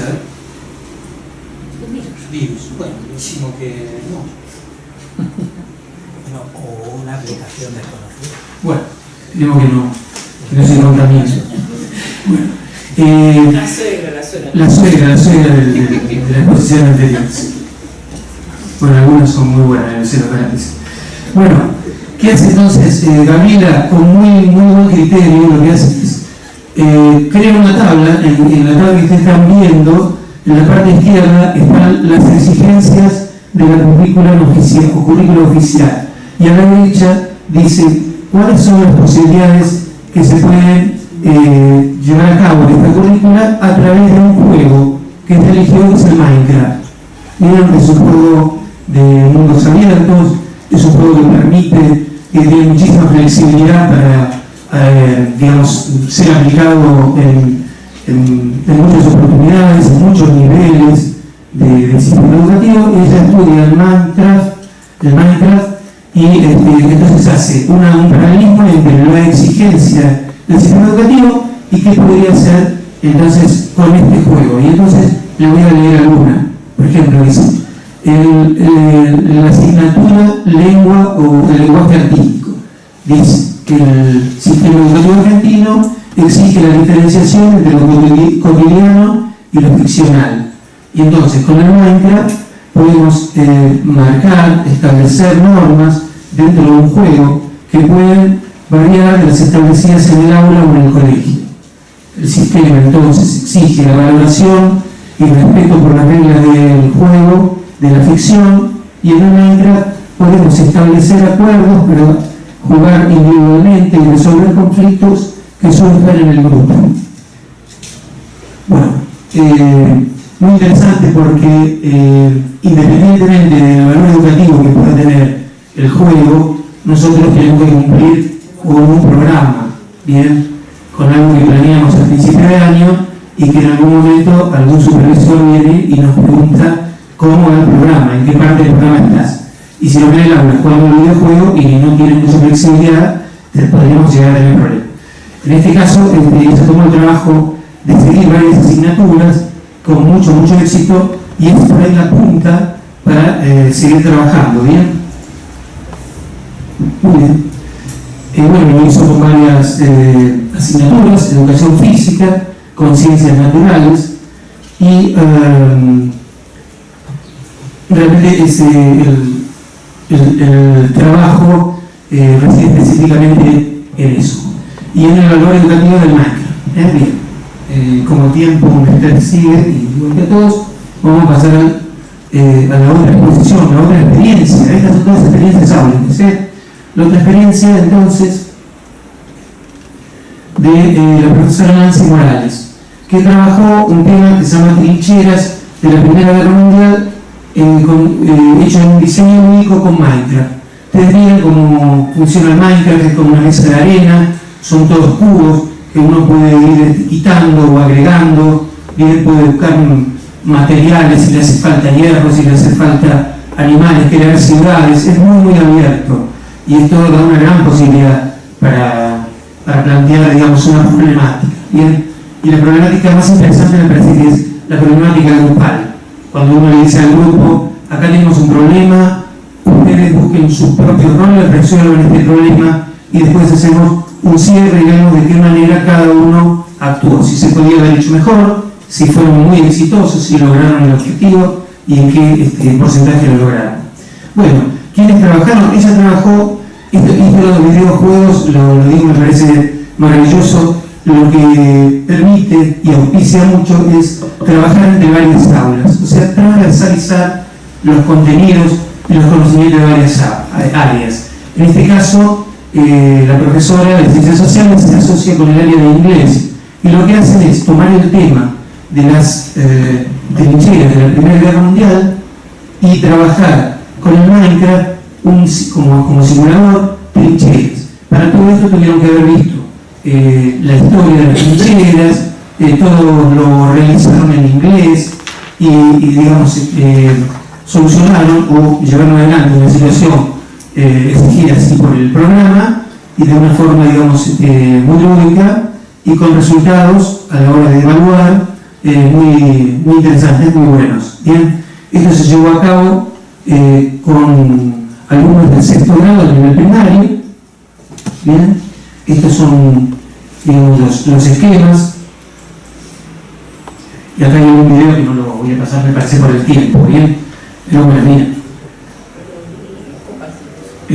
Virus. Bueno, decimos que no. O una aplicación desconocida. Bueno, digamos que no se contamina. Bueno, la suegra de la exposición anterior. Bueno, algunas son muy buenas, no sé lo que dice. Bueno, ¿qué hace entonces Gabriela? Con muy buen criterio, lo que hace es crea una tabla. En la tabla que ustedes están viendo, en la parte izquierda están las exigencias de la currícula oficial, y a la derecha dice cuáles son las posibilidades que se pueden llevar a cabo de esta currícula a través de un juego que está elegido, que es el Minecraft. Miren, es un juego de mundos abiertos, es un juego que permite, que tiene muchísima flexibilidad para, digamos, ser aplicado en muchas oportunidades, en muchos niveles del sistema educativo. Ella estudia el Minecraft y entonces hace un paralelismo entre la exigencia del sistema educativo y qué podría hacer entonces con este juego. Y entonces le voy a leer alguna. Por ejemplo, dice la asignatura lengua o el lenguaje artístico. Dice que el sistema educativo argentino exige la diferenciación entre lo cotidiano y lo ficcional. Y entonces con el Minecraft podemos marcar, establecer normas dentro de un juego que pueden variar de las establecidas en el aula o en el colegio. El sistema entonces exige la valoración y el respeto por las reglas del juego, de la ficción, y en el Minecraft podemos establecer acuerdos, pero jugar individualmente y resolver conflictos que surjan en el grupo. Bueno, muy interesante porque independientemente del valor educativo que pueda tener el juego, nosotros tenemos que cumplir con un programa, bien, con algo que planeamos al principio de año y que en algún momento algún supervisor viene y nos pregunta cómo va el programa, en qué parte del programa estás. Y si lo que el aula jugando el videojuego y no tiene mucha flexibilidad, podríamos llegar a tener problemas. En este caso, se tomó el trabajo de seguir varias asignaturas con mucho éxito y es por ahí la punta para seguir trabajando, ¿bien? Muy bien. Bueno, lo hizo con varias asignaturas: educación física, con ciencias naturales, y realmente el trabajo reside específicamente en eso. Y en el valor educativo del Minecraft. Bien, como tiempo usted sigue, y igual que todos, vamos a pasar a la otra exposición, la otra experiencia. Estas son todas experiencias áulicas. La otra experiencia, entonces, de la profesora Nancy Morales, que trabajó un tema que se llama Trincheras de la Primera Guerra Mundial, hecho en un diseño único con Minecraft. Ustedes miren cómo funciona el Minecraft, es como una mesa de arena, son todos cubos que uno puede ir quitando o agregando, bien, puede buscar materiales, si le hace falta hierro, si le hace falta animales, crear ciudades. Es muy abierto y esto da una gran posibilidad para para plantear, digamos, una problemática. ¿Bien? Y la problemática más interesante me parece que es la problemática grupal. Cuando uno le dice al grupo, acá tenemos un problema, ustedes busquen sus propios roles, resuelvan este problema y después hacemos un cierre, digamos, de qué manera cada uno actuó, si se podía haber hecho mejor, si fueron muy exitosos, si lograron el objetivo y en qué porcentaje lo lograron. Bueno, ¿quiénes trabajaron? Ella trabajó, hizo los videojuegos, lo digo, me parece maravilloso, lo que permite y auspicia mucho es trabajar entre varias aulas, o sea, transversalizar los contenidos y los conocimientos de varias áreas. En este caso, la profesora de Ciencias Sociales se asocia con el área de inglés y lo que hacen es tomar el tema de las trincheras de la Primera Guerra Mundial y trabajar con el Minecraft como simulador trincheras. Para todo esto tuvieron que haber visto la historia de las trincheras, todo lo realizaron en inglés y digamos, solucionaron o llevaron adelante una situación exigida así por el programa y de una forma, digamos, muy lúdica y con resultados a la hora de evaluar muy interesantes, muy buenos. Bien, esto se llevó a cabo con alumnos del sexto grado a nivel primario. Bien, estos son, digamos, los esquemas. Y acá hay un video que no lo voy a pasar, me parece, por el tiempo. Bien, pero bueno, bien.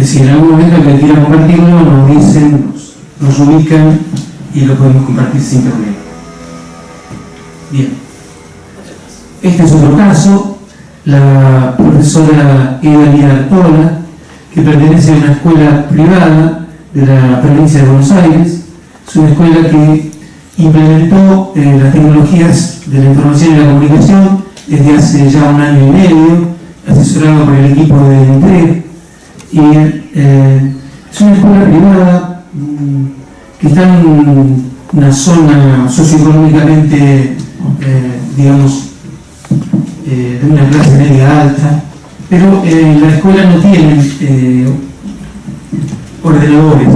Si en algún momento que quieran compartirlo, nos dicen, nos ubican y lo podemos compartir sin problema. Bien. Este es otro caso, la profesora Evelyn Artola, que pertenece a una escuela privada de la provincia de Buenos Aires. Es una escuela que implementó las tecnologías de la información y la comunicación desde hace ya 1 año y medio, asesorado por el equipo de ENTRE. Y es una escuela privada que está en una zona socioeconómicamente, digamos, de una clase media alta, pero la escuela no tiene ordenadores.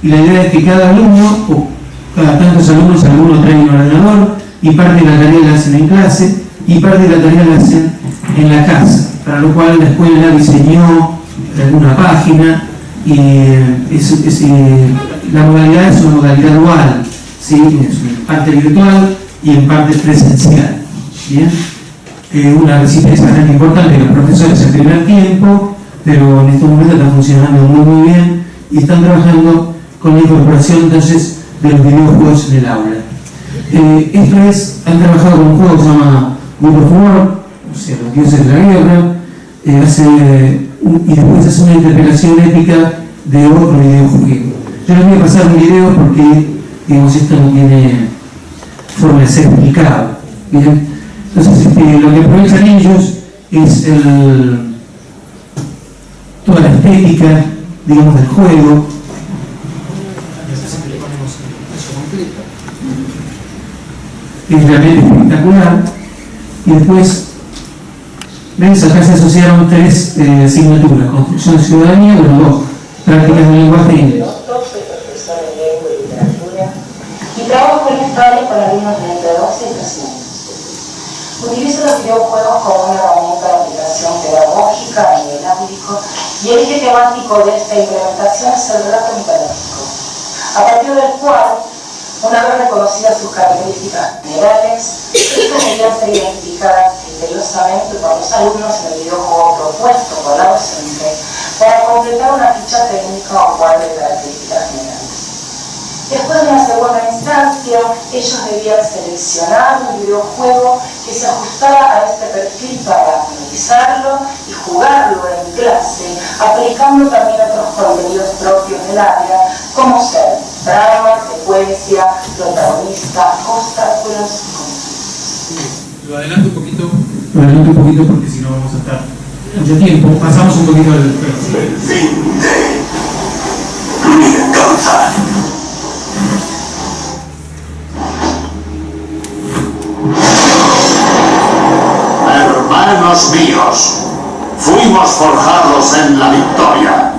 Y la idea es que cada alumno, o cada tantos alumnos, algunos traen un ordenador y parte de la tarea la hacen en clase y parte de la tarea la hacen en la casa, para lo cual la escuela diseñó alguna página y la modalidad es una modalidad dual, ¿sí? Es en parte virtual y en parte presencial. ¿Bien? Una resistencia bastante importante de los profesores en primer tiempo, pero en estos momentos está funcionando muy bien y están trabajando con la incorporación entonces de los videojuegos en el aula. Esto es, han trabajado con un juego que se llama God of War, o sea, los dioses de la guerra, y después hace una interpelación épica de otro videojuego. Yo les voy a pasar un video porque, digamos, esto no tiene forma de ser explicado. ¿Bien? Entonces, lo que aprovechan ellos es toda la estética, digamos, del juego. Es realmente espectacular. Y después, ¿ves? Acá se asociaron 3 asignaturas: construcción de ciudadanía, bueno, 2, prácticas de lenguaje e inglés. Soy profesora de lengua y literatura y trabajo en esta área con alumnos de entre 12 y 13 años. Utilizo los videojuegos como una herramienta de aplicación pedagógica a nivel ámbico y el eje temático de esta implementación es el relato mitológico, a partir del cual, una vez reconocidas sus características generales, estas deberían ser identificadas criteriosamente por los alumnos en el videojuego propuesto por la docente para completar una ficha técnica o cuadro de características generales. Después de una segunda instancia, ellos debían seleccionar un videojuego que se ajustara a este perfil para analizarlo y jugarlo en clase, aplicando también otros contenidos propios del área, como ser trama, secuencia, protagonista, obstáculos y conflictos. Lo adelanto un poquito porque si no vamos a estar mucho tiempo. Pasamos un poquito al fin de mi venganza. Hermanos míos, fuimos forjados en la victoria.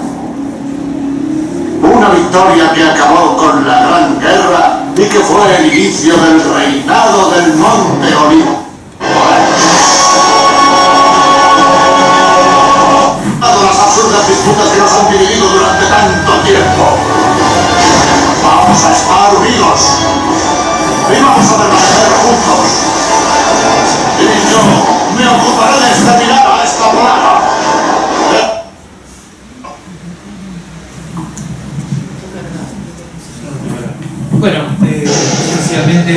Una victoria que acabó con la Gran Guerra y que fue el inicio del reinado del Monte Olivo. Las absurdas disputas que nos han dividido durante tanto tiempo. Vamos a estar unidos y vamos a permanecer juntos. Y yo me ocuparé de exterminar a esta plaga. Bueno, esencialmente,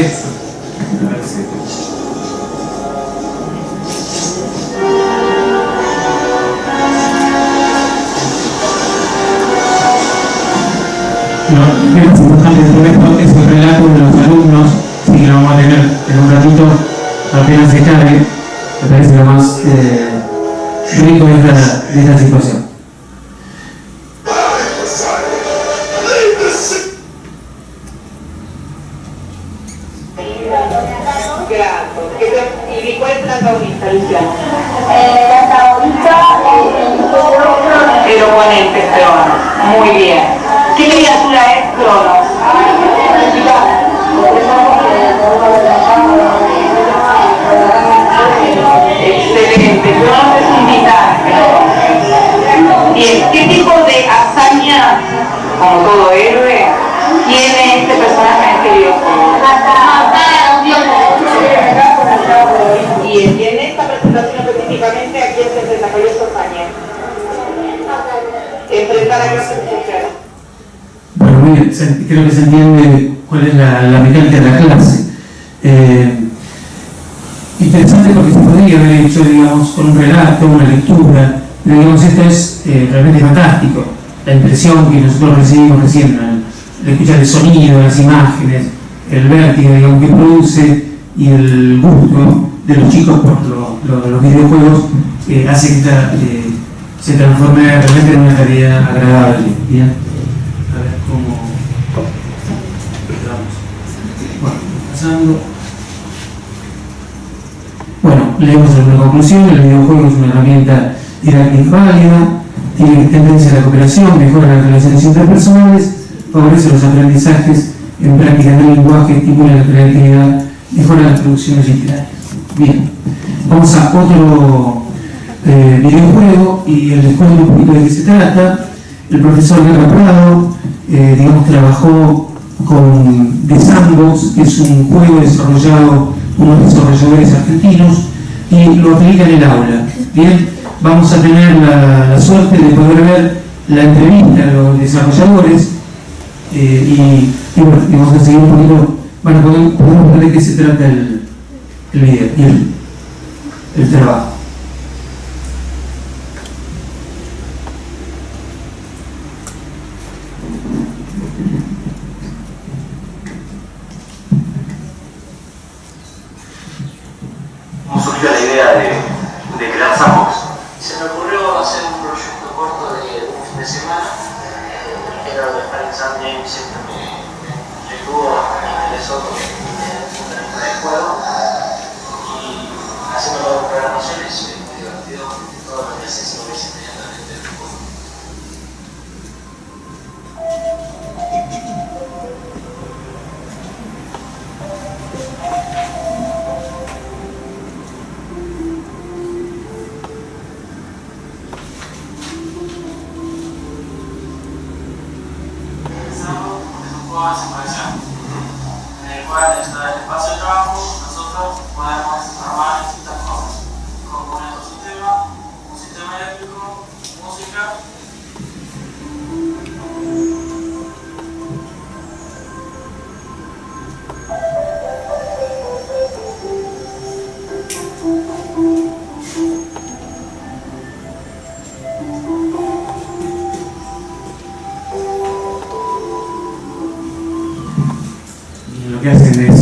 lo más importante de todo esto es el relato de los alumnos, así que lo vamos a tener en un ratito, apenas se cargue. Me parece lo más rico de esta situación. ¿Y cuál es la favorita, Luciana? La favorita El oponente, Cronos. Muy bien. ¿Qué criatura es Cronos? Excelente. Cronos es un titán. Bien. ¿Qué tipo de hazaña, como todo héroe, tiene este personaje en este videojuego? Y en esta presentación específicamente, ¿a quién se desarrolló su hazaña? Enfrentar a clases mujeres. Bueno, muy bien, creo que se entiende cuál es la mecánica de la clase. Interesante porque se podría haber hecho, digamos, con un relato, una lectura, pero digamos, esto es realmente fantástico. La impresión que nosotros recibimos recién al escuchar el sonido, las imágenes, el vértigo, digamos, que produce y el gusto de los chicos por los videojuegos hace que se transforme realmente en una tarea agradable. ¿Bien? A ver cómo vamos. Bueno, pasando. Bueno, leemos la conclusión. El videojuego es una herramienta didáctica válida, tiene tendencia a la cooperación, mejora las relaciones interpersonales, favorece los aprendizajes en práctica del lenguaje, estimula la creatividad, mejora las producciones literarias. Bien, vamos a otro videojuego y les cuento un poquito de qué se trata. El profesor Guerra Prado, digamos, trabajó con The Sandbox, que es un juego desarrollado por unos desarrolladores argentinos, y lo aplica en el aula. Bien, vamos a tener la suerte de poder ver la entrevista a los desarrolladores y bueno, vamos a seguir un poquito, bueno, podemos ver de qué se trata el video y el trabajo. ¿Cómo surgió la idea de crear Sandbox? Se me ocurrió hacer un proyecto corto de un fin de semana, era lo de Alexander James, siempre me estuvo, me interesó con el juego, y haciendo las programaciones es muy divertido, todo lo que haces lo ves inmediatamente en el juego. Simulación, en el cual está el espacio de trabajo, nosotros podemos armar distintas cosas, componer un sistema eléctrico, música. Lo que hacen es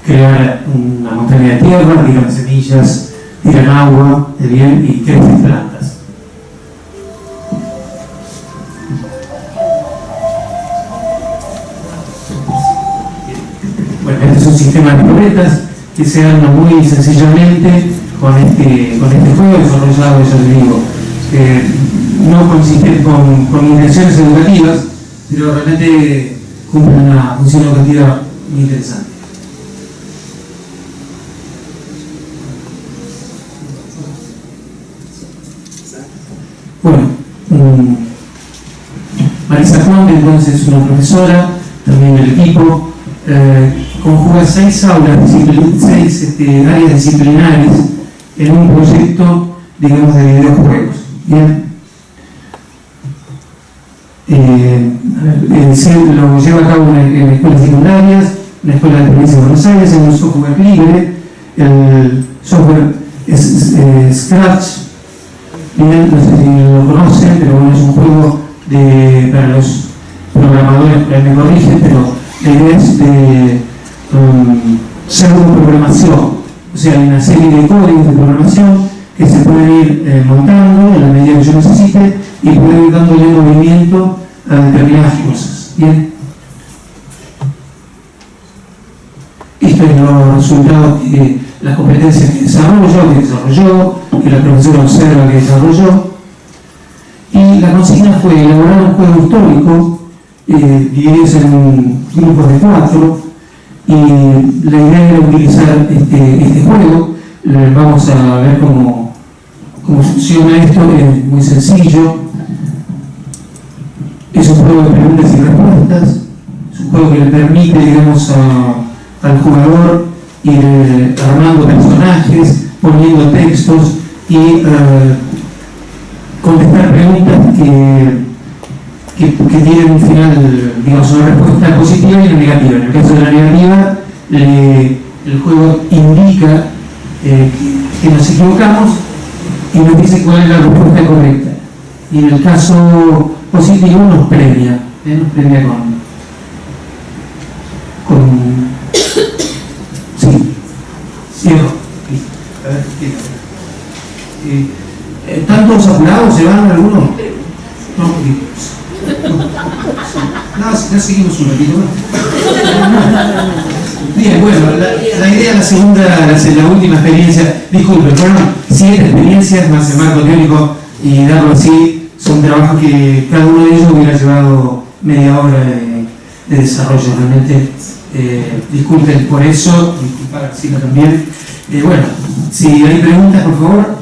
crear una montaña de tierra, tiran semillas, tiran agua, bien, y crecen plantas. Bueno, este es un sistema de torretas que se arma muy sencillamente con este juego desarrollado, ya les digo, no consiste con intenciones educativas, pero realmente cumplen una función educativa muy interesante. Bueno, Marisa Conde entonces es una profesora, también del equipo, conjuga 6 aulas, 6 áreas disciplinarias en un proyecto, digamos, de videojuegos. Bien. Se lo lleva a cabo en escuelas secundarias, en la Escuela de Provincia de Buenos Aires, en un software libre, el software es Scratch. Bien, no sé si lo conocen, pero bueno, es un juego para los programadores, me corrigen, pero la idea es de pseudo-programación, o sea, hay una serie de códigos de programación que se pueden ir montando en la medida que yo necesite y pueden ir dándole movimiento a determinadas cosas. Bien. Esto es los resultados de las competencias que desarrolló, que la profesora observa que desarrolló. Y la consigna fue elaborar un juego histórico, divididos en grupos de 4, y la idea era utilizar este juego. Vamos a ver cómo funciona esto. Es muy sencillo. Es un juego de preguntas y respuestas. Es un juego que le permite, digamos, al jugador ir armando personajes, poniendo textos y contestar preguntas que tienen un final, digamos, una respuesta positiva y una negativa. En el caso de la negativa, el juego indica que nos equivocamos y nos dice cuál es la respuesta correcta. Y en el caso positivo nos premia sí, cierro. A ver, ¿están todos apurados? ¿Se van algunos? No, ya seguimos un ratito más. Bien, bueno, la idea, la última experiencia, disculpen, fueron 7 experiencias más el marco teórico, y darlo así, son trabajos que cada uno de ellos hubiera llevado media hora de desarrollo. Realmente, disculpen por eso, disculpar a Cina también. Bueno, si hay preguntas, por favor.